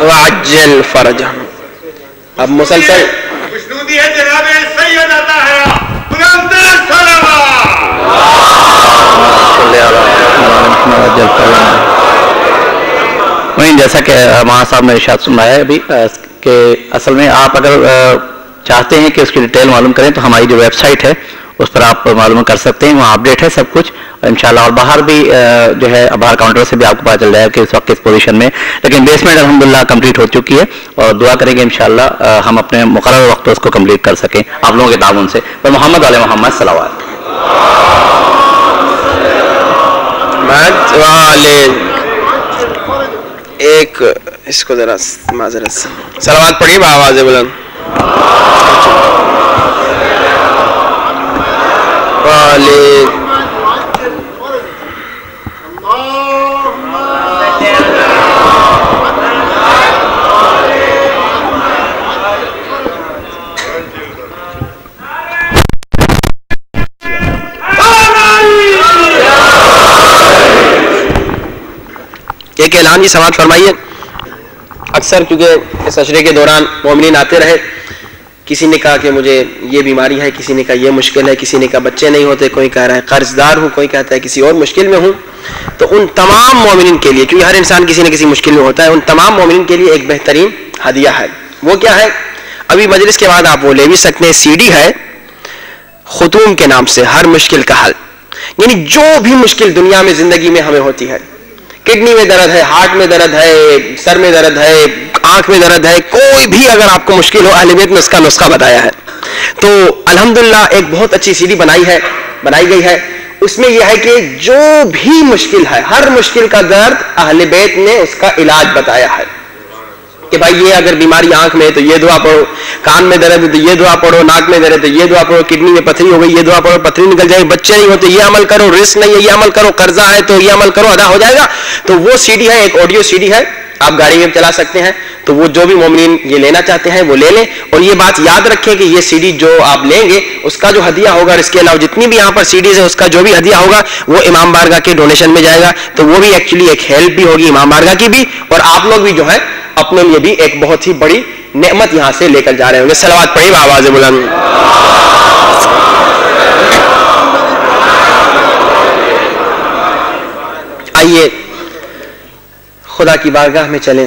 وعجل فرجهم. اب مسلسل خوشنودی ہے جناب سید عطا ہے بلند صلوات. وہیں جیسا کہ ماں صاحب نے ارشاد سنایا ہے ابھی کہ اصل میں آپ اگر چاہتے ہیں کہ اس کی ڈیٹیل معلوم کریں تو ہماری جو ویب سائٹ ہے اس پر آپ معلوم کر سکتے ہیں، وہاں اپڈیٹ ہے سب کچھ انشاءاللہ. اور باہر بھی جو ہے باہر کاؤنٹر سے بھی آپ کو پتہ چل جائے گا کہ اس وقت کس پوزیشن میں، لیکن بیسمنٹ الحمدللہ کمپلیٹ ہو چکی ہے اور دعا کریں گے انشاءاللہ ہم اپنے مقرر وقت اس کو کمپلیٹ کر سکیں آپ لوگوں کے تعاون سے. پر محمد علیہ محمد صلوات. ایک اس کو ذرا معذرت سے صلوات پڑھیے بآواز بلند. ایک اعلان کی سماعت فرمائیے. اکثر کیونکہ اس عشرے کے دوران مومنین آتے رہے، کسی نے کہا کہ مجھے یہ بیماری ہے، کسی نے کہا یہ مشکل ہے، کسی نے کہا بچے نہیں ہوتے، کوئی کہہ رہا ہے قرض دار ہوں، کوئی کہتا ہے کسی اور مشکل میں ہوں. تو ان تمام مومنین کے لیے، کیونکہ ہر انسان کسی نہ کسی مشکل میں ہوتا ہے، ان تمام مومنین کے لیے ایک بہترین ہدیہ ہے. وہ کیا ہے؟ ابھی مجلس کے بعد آپ وہ لے بھی سکتے ہیں. CD ہے ختوم کے نام سے، ہر مشکل کا حل. یعنی جو بھی مشکل دنیا میں زندگی میں ہمیں ہوتی ہے، کڈنی میں درد ہے، ہارٹ میں درد ہے، سر میں درد ہے، آنکھ میں درد ہے، کوئی بھی اگر آپ کو مشکل ہو، اہل بیت نے اس کا نسخہ بتایا ہے. تو الحمدللہ ایک بہت اچھی CD بنائی گئی ہے. اس میں یہ ہے کہ جو بھی مشکل ہے، ہر مشکل کا درد اہل بیت نے اس کا علاج بتایا ہے کہ بھائی یہ اگر بیماری آنکھ میں ہے تو یہ دعا پڑھو، کان میں درد ہے تو یہ دعا پڑھو، ناک میں درد ہے تو یہ دعا پڑھو، کڈنی میں پتھری ہو گئی یہ دعا پڑھو، پتھری نکل جائے، بچے نہیں ہوتے یہ عمل کرو، رزق نہیں ہے یہ عمل کرو، قرضہ ہے تو یہ عمل کرو، ادا ہو جائے گا. تو وہ CD ہے، ایک آڈیو CD ہے، آپ گاڑی میں چلا سکتے ہیں. تو وہ جو بھی مومنین یہ لینا چاہتے ہیں وہ لے لیں. اور یہ بات یاد رکھیں کہ یہ CD جو آپ لیں گے اس کا جو ہدیہ ہوگا، اور اس کے علاوہ جتنی بھی یہاں پر CDs ہیں اس کا جو بھی ہدیہ ہوگا وہ امام بارگاہ کے ڈونیشن میں جائے گا. تو وہ بھی ایکچولی ایک ہیلپ بھی ہوگی امام بارگاہ کی بھی، اور آپ لوگ بھی جو ہے اپنے لیے بھی ایک بہت ہی بڑی نعمت یہاں سے لے کر جا رہے ہوں گے. صلوات پڑھیے بآواز بلند. آئیے خدا کی بارگاہ میں چلیں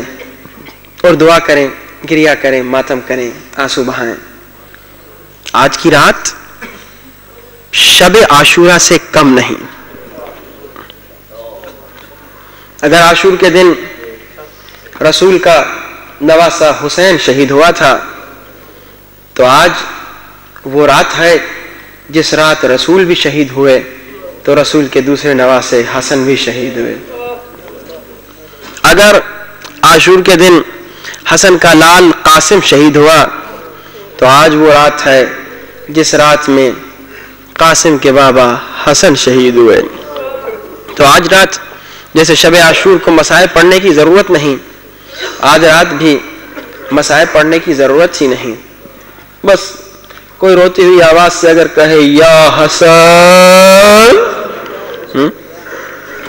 اور دعا کریں, گریہ کریں, ماتم کریں, آنسو بہائیں. آج کی رات شب عاشورہ سے کم نہیں. اگر عاشور کے دن رسول کا نواسہ حسین شہید ہوا تھا تو آج وہ رات ہے جس رات رسول بھی شہید ہوئے تو رسول کے دوسرے نواسے حسن بھی شہید ہوئے. اگر عاشور کے دن حسن کا لال قاسم شہید ہوا تو آج وہ رات ہے جس رات میں قاسم کے بابا حسن شہید ہوئے. تو آج رات جیسے شب عاشور کو مصائب پڑھنے کی ضرورت نہیں, آج رات بھی مصائب پڑھنے کی ضرورت ہی نہیں. بس کوئی روتی ہوئی آواز سے اگر کہے یا حسن,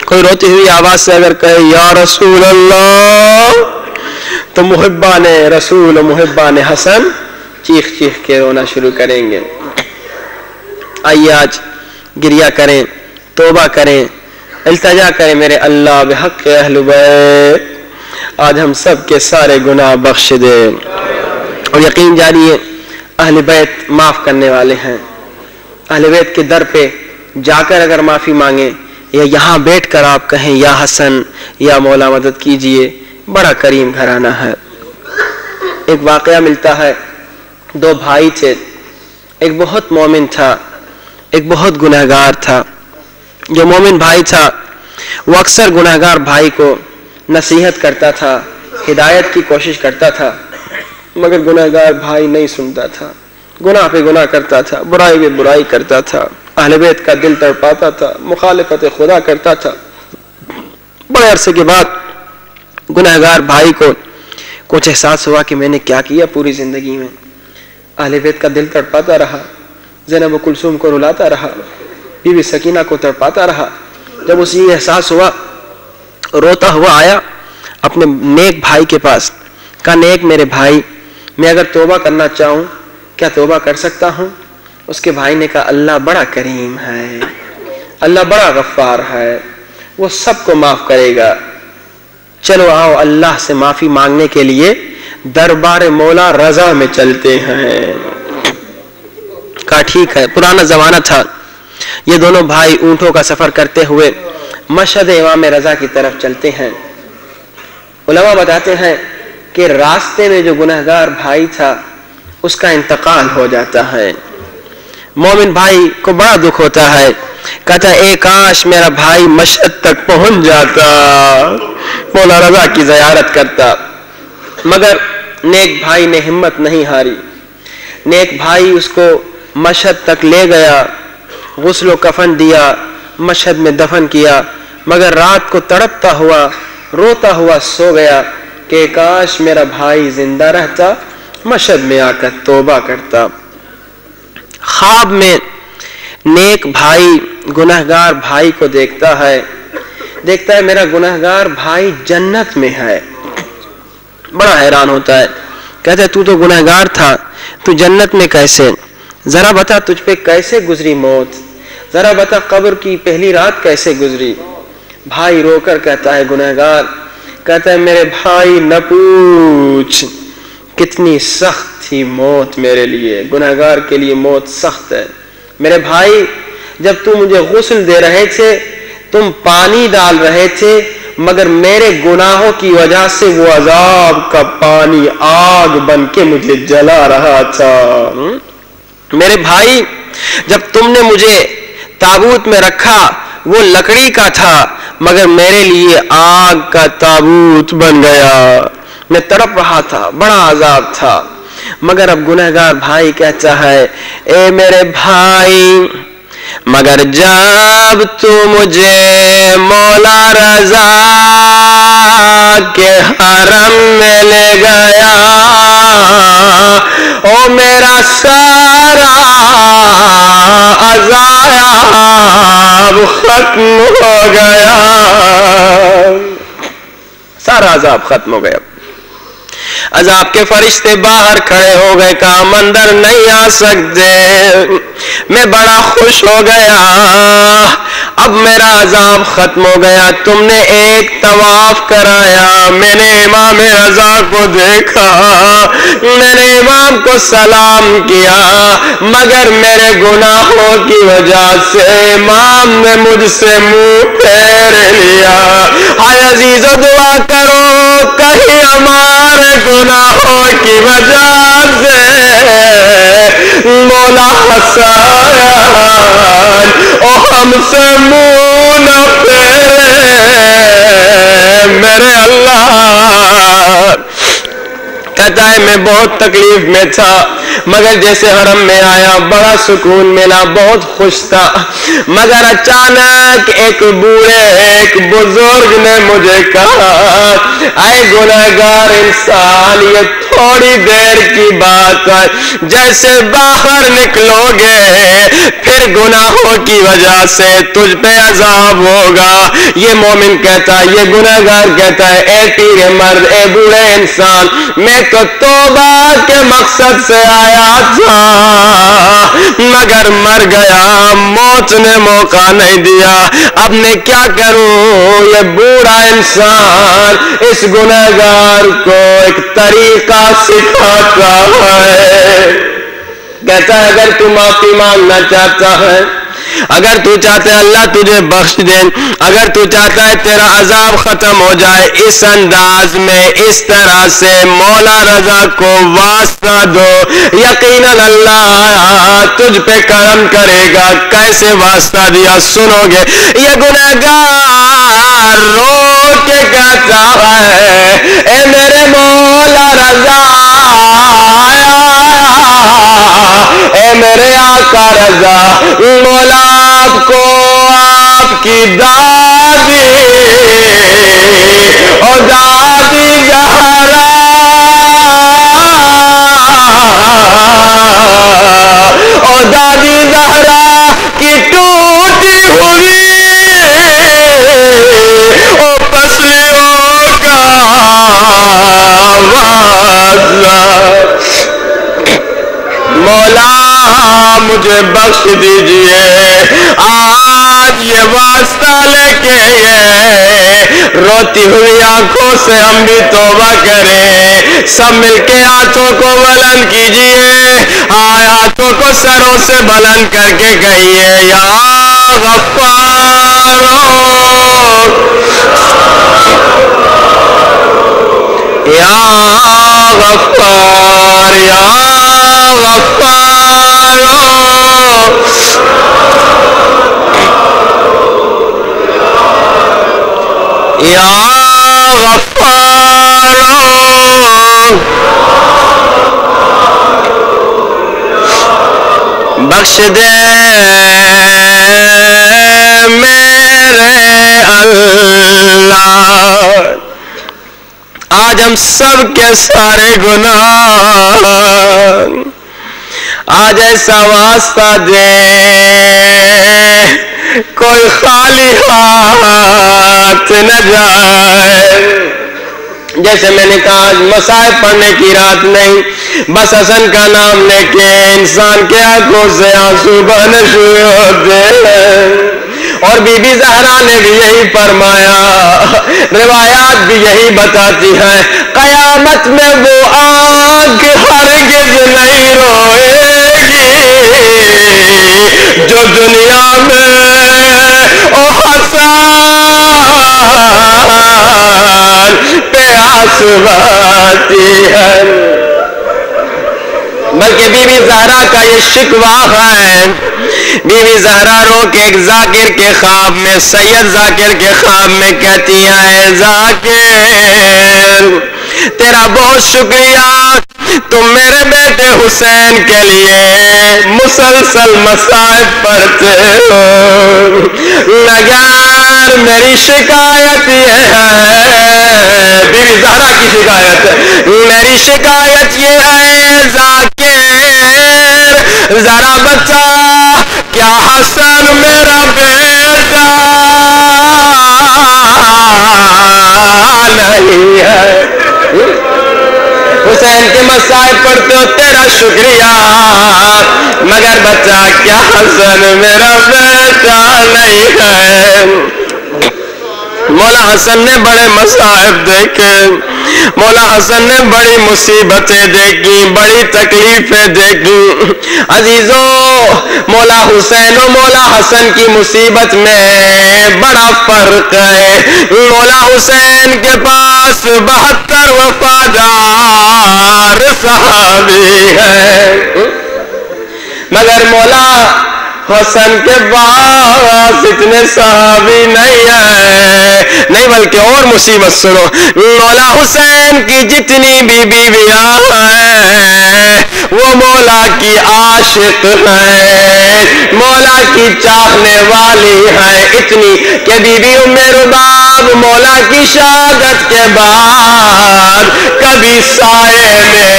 کوئی روتی ہوئی آواز سے اگر کہے یا رسول اللہ, تو محبان رسول و محبان حسن چیخ چیخ کے رونا شروع کریں گے. آئیے آج گریہ کریں, توبہ کریں, التجا کریں میرے اللہ بحق اہل بیت, آج ہم سب کے سارے گناہ بخش دے. اور یقین جاری ہے اہل بیت معاف کرنے والے ہیں. اہل بیت کے در پہ جا کر اگر معافی مانگیں یا یہاں بیٹھ کر آپ کہیں یا حسن یا مولا مدد کیجئے, بڑا کریم گھرانہ ہے. ایک واقعہ ملتا ہے, دو بھائی تھے, ایک بہت مومن تھا, ایک بہت گنہگار تھا. جو مومن بھائی تھا وہ اکثر گنہگار بھائی کو نصیحت کرتا تھا, ہدایت کی کوشش کرتا تھا, مگر گنہگار بھائی نہیں سنتا تھا, گناہ پہ گناہ کرتا تھا, برائی پہ برائی کرتا تھا, اہل بیت کا دل تڑپاتا تھا, مخالفت خدا کرتا تھا. بڑے عرصے کے بعد گنہگار بھائی کو کچھ احساس ہوا کہ میں نے کیا کیا پوری زندگی میں. اہل بیت کا دل تڑپاتا رہا, زینب و کلثوم کو رلاتا رہا, بی بی سکینہ کو تڑپاتا رہا. جب اسے یہ احساس ہوا, روتا ہوا آیا اپنے نیک بھائی کے پاس, کہا نیک میرے بھائی, میں اگر توبہ کرنا چاہوں کیا توبہ کر سکتا ہوں؟ اس کے بھائی نے کہا اللہ بڑا کریم ہے, اللہ بڑا غفار ہے, وہ سب کو معاف کرے گا. چلو آؤ اللہ سے معافی مانگنے کے لیے دربار مولا رضا میں چلتے ہیں. کہا ٹھیک ہے. پرانا زمانہ تھا, یہ دونوں بھائی اونٹوں کا سفر کرتے ہوئے مشہد امام رضا کی طرف چلتے ہیں. علماء بتاتے ہیں کہ راستے میں جو گنہگار بھائی تھا اس کا انتقال ہو جاتا ہے. مومن بھائی کو بڑا دکھ ہوتا ہے, کہتا ہے اے کاش میرا بھائی مشہد تک پہنچ جاتا, مولا رضا کی زیارت کرتا. مگر نیک بھائی نے ہمت نہیں ہاری. نیک بھائی اس کو مشہد تک لے گیا, غسل و کفن دیا, مشہد میں دفن کیا, مگر رات کو تڑپتا ہوا روتا ہوا سو گیا کہ کاش میرا بھائی زندہ رہتا, مشہد میں آ کر توبہ کرتا. خواب میں نیک بھائی گنہگار بھائی کو دیکھتا ہے میرا گنہگار بھائی جنت میں ہے. بڑا حیران ہوتا ہے, کہتا ہے تو تو گنہگار تھا, تو جنت میں کیسے؟ ذرا بتا تجھ پہ کیسے گزری موت, ذرا بتا قبر کی پہلی رات کیسے گزری. بھائی رو کر کہتا ہے گنہگار, کہتا ہے میرے بھائی نہ پوچھ, کتنی سخت تھی موت میرے لیے. گنہگار کے لیے موت سخت ہے. میرے بھائی جب تم مجھے غسل دے رہے تھے تم پانی ڈال رہے تھے, مگر میرے گناہوں کی وجہ سے وہ عذاب کا پانی آگ بن کے مجھے جلا رہا تھا. میرے بھائی جب تم نے مجھے تابوت میں رکھا وہ لکڑی کا تھا, مگر میرے لیے آگ کا تابوت بن گیا. میں تڑپ رہا تھا, بڑا عذاب تھا. مگر اب گنہگار بھائی کہتا ہے اے میرے بھائی, مگر جب تو مجھے مولا رضا کے حرم میں لے گیا, او میرا سارا عذاب ختم ہو گیا, سارا عذاب ختم ہو گیا. عذاب کے فرشتے باہر کھڑے ہو گئے, کہا ہم اندر نہیں آ سکتے. میں بڑا خوش ہو گیا, اب میرا عذاب ختم ہو گیا. تم نے ایک طواف کرایا, میں نے امام رضا کو دیکھا, میں نے امام کو سلام کیا, مگر میرے گناہوں کی وجہ سے امام نے مجھ سے منہ پھیر لیا. ہائے عزیزو دعا کرو کہیں ہمارے گناہوں کی وجہ سے مولا حسین او ہم سے منہ نہ پھیرے میرے اللہ. کہتا ہے میں بہت تکلیف میں تھا, مگر جیسے حرم میں آیا بڑا سکون ملا, بہت خوش تھا. مگر اچانک ایک بوڑھے ایک بزرگ نے مجھے کہا, اے گنہگار انسان, یہ تھوڑی دیر کی بات ہے, جیسے باہر نکلو گے پھر گناہوں کی وجہ سے تجھ پہ عذاب ہوگا. یہ مومن کہتا ہے, یہ گنہگار کہتا ہے, اے پیرے مرد, اے بوڑھے انسان, میں تو توبہ کے مقصد سے آیا تھا, مگر مر گیا, موت نے موقع نہیں دیا. اب میں کیا کروں؟ یہ بوڑھا انسان اس گنہگار کو ایک طریقہ سکھاتا ہے. کہتا ہے اگر تو معافی مانگنا چاہتا ہے, اگر تو چاہتا ہے اللہ تجھے بخش دے, اگر تو چاہتا ہے تیرا عذاب ختم ہو جائے, اس انداز میں اس طرح سے مولا رضا کو واسطہ دو, یقیناً اللہ تجھ پہ کرم کرے گا. کیسے واسطہ دیا سنو گے. یہ گنہگار رو کے کہتا ہے, اے میرے مولا رضا, اے میرے آقا رضا, مولا آپ کو آپ کی دادی اور دادی زہرا اور دادی زہرا کی ٹوٹی ہوئی اور پسلیوں کا واسطہ مولا مجھے بخش دیجئے. آج یہ واسطہ لے کے روتی ہوئی آنکھوں سے ہم بھی توبہ کریں. سب مل کے ہاتھوں کو بلند کیجئے, ہاتھوں کو سروں سے بلند کر کے کہیے, یا غفار, یا غفار, یا غفار, یا غفار, بخش دے میرے اللہ. آج ہم سب کے سارے گناہ, آج ایسا واسطہ دے کوئی خالی ہاتھ نہ جائے. جیسے میں نے کہا آج مصائب پڑھنے کی رات نہیں, بس حسن کا نام لے کے انسان کے آنکھوں سے آنسو بہنے شروع ہوتے ہیں. اور بی بی زہرا نے بھی یہی فرمایا, روایات بھی یہی بتاتی ہیں, قیامت میں وہ آنکھ ہرگز نہیں روئے گی جو دنیا میں او حسن پہ آسواتی ہے. بلکہ بی بی زہرا کا یہ شکوہ ہے. بی بی زہرا رو کے ایک ذاکر کے خواب میں, سید ذاکر کے خواب میں کہتی ہے, ذاکر تیرا بہت شکریہ, تم میرے بیٹے حسین کے لیے مسلسل مصائب پڑھتے ہو, مگر میری شکایت یہ ہے, بی بی زہرا کی شکایت ہے, میری شکایت یہ ہے ذاکر ذرا بتا کیا حسن میرا بیٹا نہیں ہے. حسین کے مصائب پڑھتے ہو تیرا شکریہ، مگر بچہ کیا حسن میرا بیٹا نہیں ہے۔ مولا حسن نے بڑے مصائب دیکھے، مولا حسن نے بڑی مصیبتیں دیکھی، بڑی تکلیفیں دیکھی۔ عزیزو، مولا حسین و مولا حسن کی مصیبت میں بڑا فرق ہے۔ مولا حسین کے پاس 72 وفادار صحابی ہیں، مگر مولا حسن کے پاس اتنے صحابی نہیں ہیں، نہیں بلکہ اور مصیبت سنو، مولا حسین کی جتنی بھی بیویاں ہیں وہ مولا کی عاشق ہیں، مولا کی چاہنے والی ہیں، اتنی کہ بی بی ام رباب مولا کی شہادت کے بعد کبھی سائے میں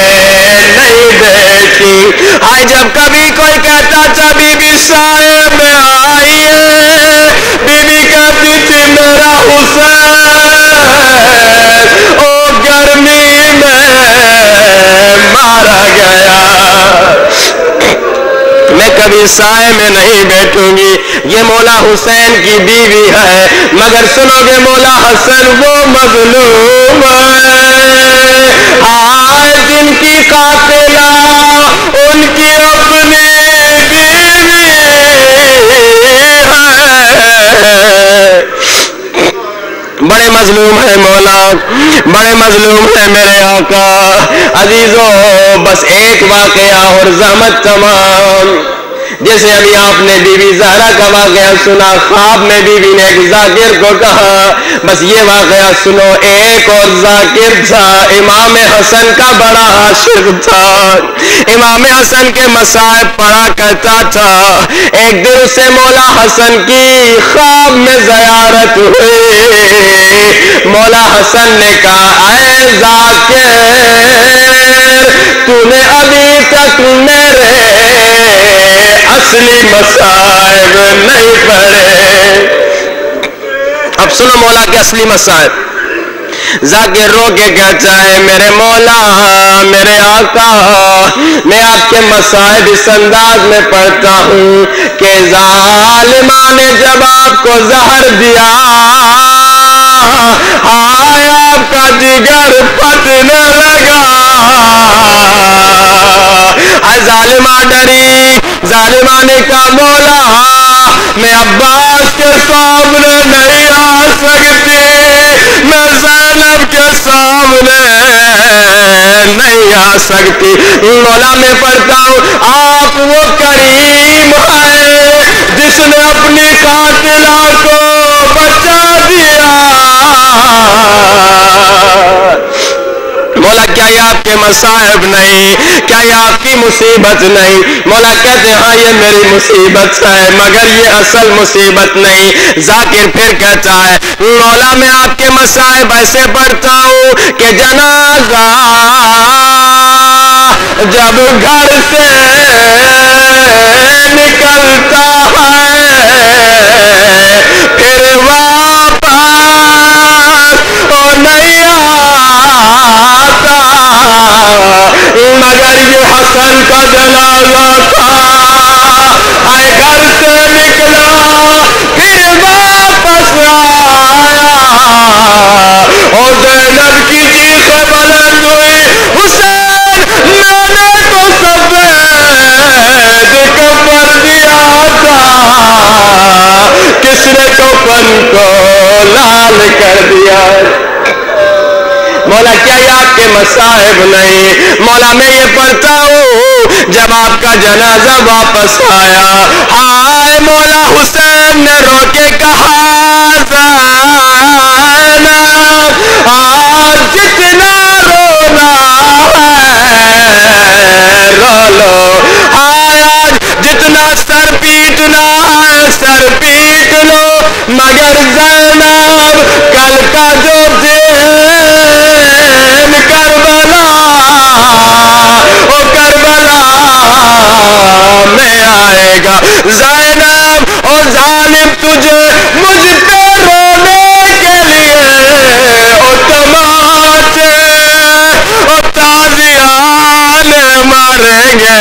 نہیں دیکھی۔ آج جب کبھی کوئی کہتا تھا بی بی سائے میں آئی ہے، بی بی کہتی تھی میرا حسین او گرمی میں مارا گیا، میں کبھی سائے میں نہیں بیٹھوں گی۔ یہ مولا حسین کی بیوی ہے، مگر سنو گے مولا حسن وہ مظلوم ہے، آئے جن کی قافلہ ان کی اپنی بیوی ہے۔ بڑے مظلوم ہے مولا، بڑے مظلوم ہے میرے آقا۔ عزیزو، بس ایک واقعہ اور زحمت تمام۔ جیسے ابھی آپ نے بی بی زہرا کا واقعہ سنا، خواب میں بی بی نے ایک ذاکر کو کہا، بس یہ واقعہ سنو، ایک اور ذاکر تھا، امام حسن کا بڑا عاشق تھا، امام حسن کے مصائب پڑھا کرتا تھا۔ ایک دن اسے مولا حسن کی خواب میں زیارت ہوئی، مولا حسن نے کہا اے ذاکر، تو نے ابھی تک میرے اصلی مصائب نہیں پڑھے۔ اب سنو مولا کے اصلی مصائب۔ ذاکر رو کے کہتا ہے میرے مولا، میرے آقا، میں آپ کے مصائب اس انداز میں پڑھتا ہوں کہ ظالمہ نے جب آپ کو زہر دیا، ہائے آپ کا جگر پھٹنے لگا، ظالمہ ڈری، ظالمہ نے کہا مولا میں عباس کے سامنے نہیں آ سکتی، میں زینب کے سامنے نہیں آ سکتی۔ مولا میں پڑھتا ہوں آپ وہ کریم ہے جس نے اپنی قاتلہ کو بچا دیا۔ مولا کیا یہ آپ کے مصائب نہیں، کیا یہ آپ کی مصیبت نہیں؟ مولا کہتے ہیں ہاں یہ میری مصیبت ہے، مگر یہ اصل مصیبت نہیں۔ ذاکر پھر کہتا ہے مولا میں آپ کے مصائب ایسے پڑھتا ہوں کہ جنازہ جب گھر سے نکلتا ہے پھر واپس وہ نہیں آتا، مگر یہ حسن کا جنازہ تھا، آئے گھر سے نکلا پھر واپس آیا، اور زینب کی چیخیں بلند ہوئی حسین میں نے تو سفید کفن دیا تھا، کس نے کفن کو لال کر دیا؟ مولا کیا یہ آپ کے مصائب نہیں؟ مولا میں یہ پڑھتا ہوں جب آپ کا جنازہ واپس آیا، ہائے مولا حسین نے رو کے کہا زینب آج جتنا رونا ہے رو لو، ہائے آج جتنا سر پیٹنا ہے سر پیٹ لو، مگر زینب کل کا جو کربلا او کربلا میں آئے گا، زینب او ظالم تجھے مجھ پہ رونے کے لیے او تماچے او تازیہ گے.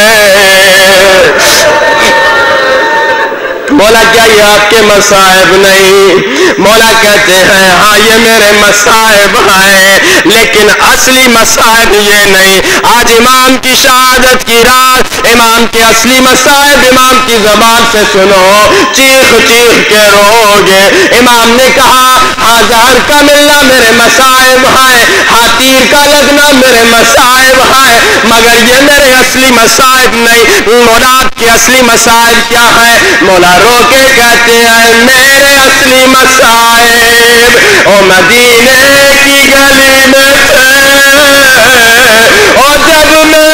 مولا کیا یہ آپ کے مصائب نہیں؟ مولا کہتے ہیں ہاں یہ میرے مصائب ہیں، لیکن اصلی مصائب یہ نہیں. آج امام کی شہادت کی رات امام کے اصلی مصائب امام کی زبان سے سنو، چیخ چیخ کے رو گے. امام نے کہا ہاں زہر کا ملنا میرے مصائب ہیں، ہاں تیر کا لگنا میرے مصائب ہیں، مگر یہ میرے اصلی مصائب نہیں. مولا آپ کے اصلی مصائب کیا ہے؟ مولا رو کے کہتے ہیں میرے اصلی مصائب او مدینے کی گلی میں تھے، اور جب میں